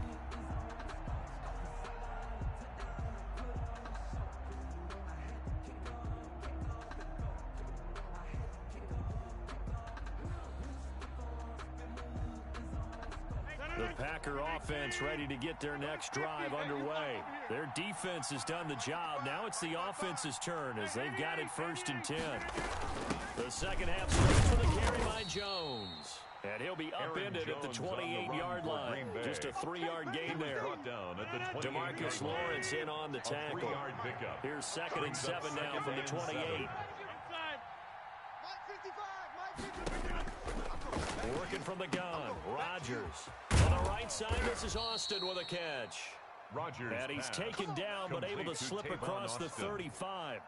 The Packer offense ready to get their next drive underway. Their defense has done the job. Now it's the offense's turn as they've got it 1st and 10. The second half starts with a carry by Jones. And he'll be upended at the 28-yard line. Just a 3-yard gain there. DeMarcus Lawrence in on the tackle. Here's 2nd and 7 now from the 28. Working from the gun, Rodgers. On the right side, this is Austin with a catch. Rodgers and he's taken down, but able to slip across the 35.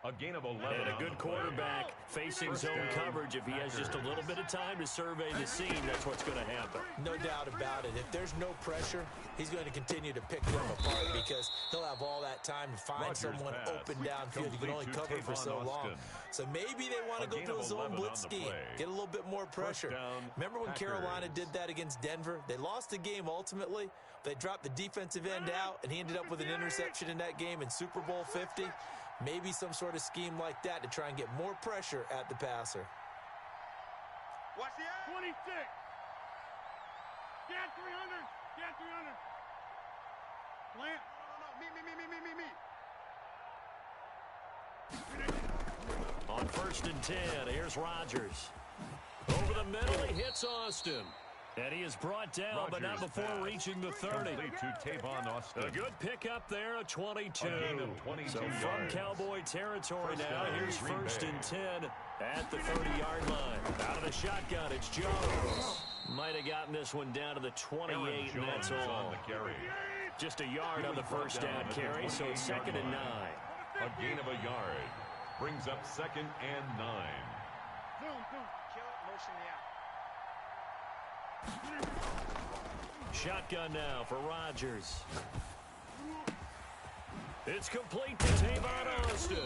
A gain of 11. And a good quarterback facing zone coverage. If he has just a little bit of time to survey the scene, that's what's going to happen. No doubt about it. If there's no pressure, he's going to continue to pick them apart because he'll have all that time to find someone open downfield. You can only cover for so long. So maybe they want to go to a zone blitz scheme, get a little bit more pressure. Remember when Carolina did that against Denver? They lost the game ultimately. They dropped the defensive end out, and he ended up with an interception in that game in Super Bowl 50. Maybe some sort of scheme like that to try and get more pressure at the passer. Watch the 26. Get 300. Get 300. No. Me. On 1st and 10, here's Rodgers. Over the middle, he hits Austin. And he is brought down, but not before reaching the 30. A good pickup there, a 22. So from Cowboy territory now, here's 1st and 10 at the 30-yard line. Out of the shotgun, it's Jones. Might have gotten this one down to the 28, and that's all. Just a yard on the first down carry, so it's 2nd and 9. A gain of a yard brings up 2nd and 9. Kill it, motion me out. Shotgun now for Rodgers. It's complete to Tavon Austin.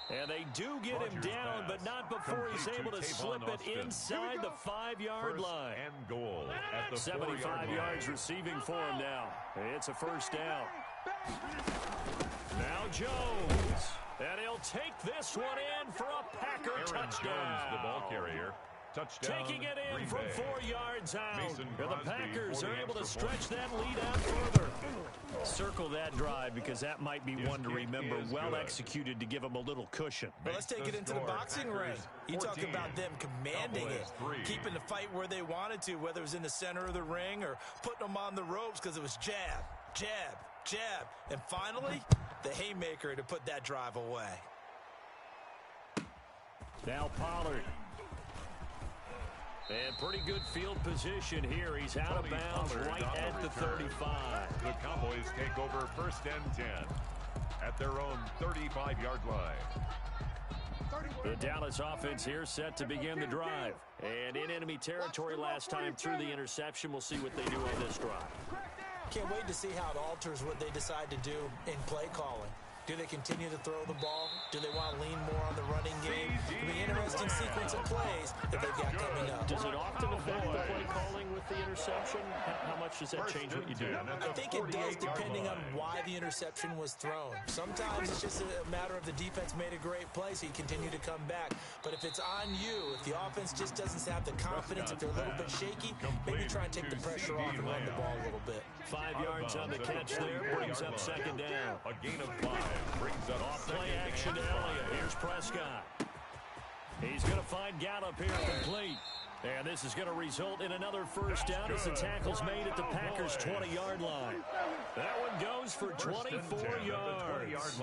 And they do get him down, but not before he's able to slip it inside the 5-yard line. And goal at the 75 yards receiving for him now. It's a 1st down. Now Jones. And he'll take this one in for a Packer touchdown. Jones, the ball carrier. Touchdown, taking it in from 4 yards out. And the Packers are able to stretch that lead out further. Circle that drive because that might be one to remember. Well executed to give them a little cushion. Well, let's take it into the boxing ring. You talk about them commanding it, keeping the fight where they wanted to, whether it was in the center of the ring or putting them on the ropes because it was jab, jab, jab. And finally, the haymaker to put that drive away. Now Pollard. And pretty good field position here. He's out of bounds right at the 35. The Cowboys take over 1st and 10 at their own 35-yard line. The Dallas offense here set to begin the drive. And in enemy territory last time through the interception. We'll see what they do on this drive. Can't wait to see how it alters what they decide to do in play calling. Do they continue to throw the ball? Do they want to lean more on the running game? It'll be an interesting sequence of plays that they've got coming up. Does it often affect the play calling with the interception? How much does that change what you do? I think it does depending on why the interception was thrown. Sometimes it's just a matter of the defense made a great play, so you continue to come back. But if it's on you, if the offense just doesn't have the confidence, if they're a little bit shaky, maybe try and take the pressure off and run the ball a little bit. 5 yards on the catch there, brings up 2nd down. A gain of 5. Brings up off play action to Elliott. Here's Prescott. He's going to find Gallup here complete. And this is going to result in another 1st down as the tackle's made at the Packers' 20-yard line. That one goes for 24 yards.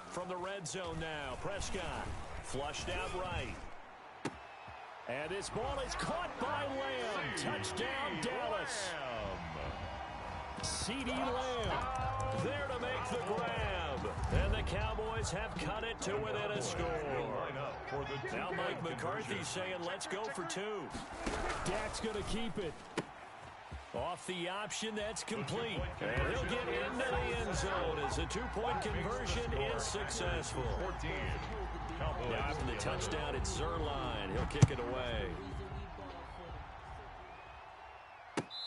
From the red zone now, Prescott flushed out right. And this ball is caught by Lamb. Touchdown, Dallas. CeeDee Lamb there to make the grab. And the Cowboys have cut it to within a score. Now Mike McCarthy saying, let's go for 2. Dak's going to keep it. Off the option, that's complete. And he'll get into the end zone as the 2-point conversion is successful. Now after the touchdown, it's Zuerlein. He'll kick it away.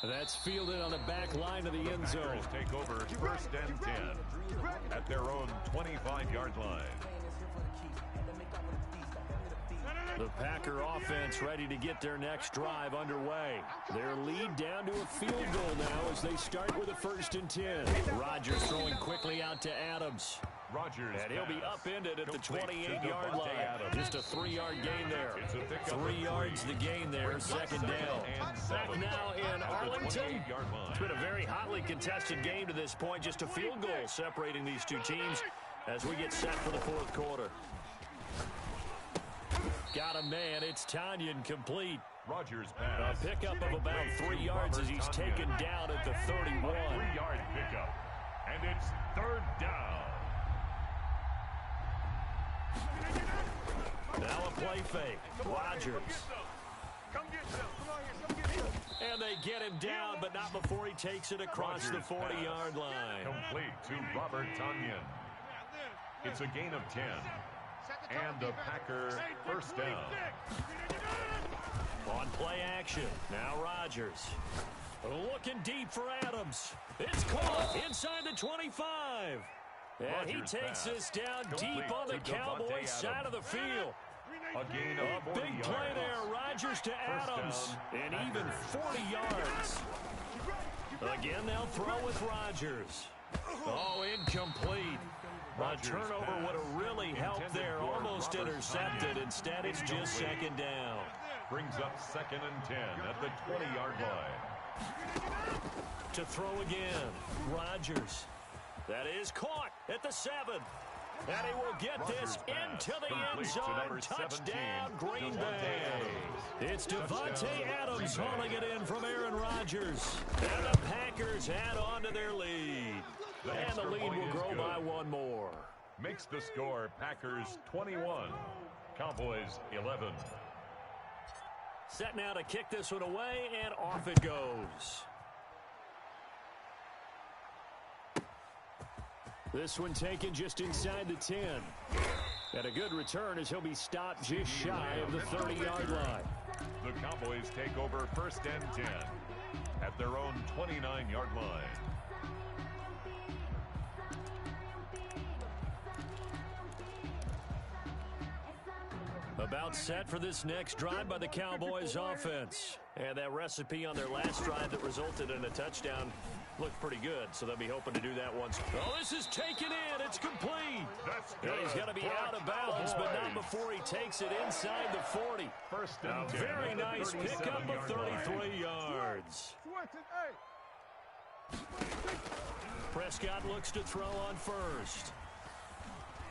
That's fielded on the back line of the end zone. Take over 1st and 10 at their own 25-yard line. The Packer offense ready to get their next drive underway. Their lead down to a field goal now as they start with a 1st and 10. Rodgers throwing quickly out to Adams. And he'll be upended at the 28-yard line. Just a 3-yard gain there. 3 yards the gain there, 2nd down. Back now in Arlington. It's been a very hotly contested game to this point. Just a field goal separating these two teams as we get set for the 4th quarter. Got a man. It's Tonyan complete. Rodgers pass. A pickup of about 3 yards as he's taken down at the 31. 3-yard pickup. And it's 3rd down. Now a play fake. Rodgers. And they get him down, but not before he takes it across the 40-yard line. Complete to Robert Tonyan. It's a gain of 10. And the Packer 1st down. On play action. Now Rodgers. Looking deep for Adams. It's caught inside the 25. And he takes this down deep on the Cowboys' side of the field. A big play there. Rodgers to Adams. And even 40 yards. Again, they'll throw with Rodgers. Oh, incomplete. A turnover would have really helped there. Almost intercepted. Instead, it's just 2nd down. Brings up 2nd and 10 at the 20-yard line. To throw again. Rodgers. That is caught at the 7. And he will get this into the end zone. Touchdown, Green Bay. It's Davante Adams hauling it in from Aaron Rodgers. And the Packers add on to their lead. And the lead will grow by 1 more. Makes the score Packers 21, Cowboys 11. Set now to kick this one away, and off it goes. This one taken just inside the 10. And a good return as he'll be stopped just shy of the 30-yard line. The Cowboys take over 1st and 10 at their own 29-yard line. About set for this next drive by the Cowboys offense. And that recipe on their last drive that resulted in a touchdown looked pretty good, so they'll be hoping to do that once. Oh, this is taken in. It's complete. And he's going to be out of bounds, but not before he takes it inside the 40. 1st and 10. Very nice pickup of 33 yards. Prescott looks to throw on 1st.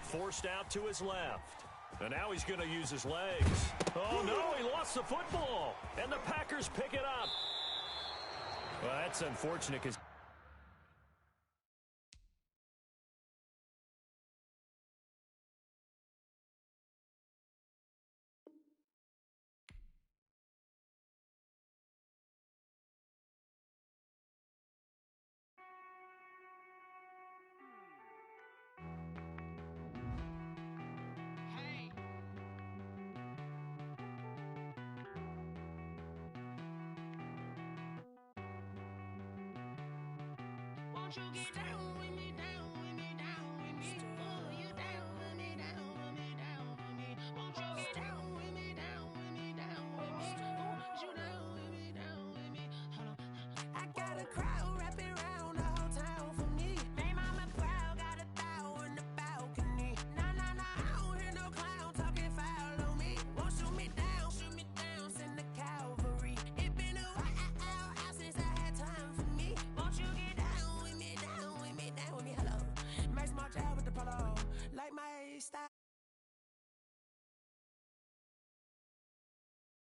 Forced out to his left. And now he's going to use his legs. Oh, no, he lost the football. And the Packers pick it up. Well, that's unfortunate because Won't you get down with me, down?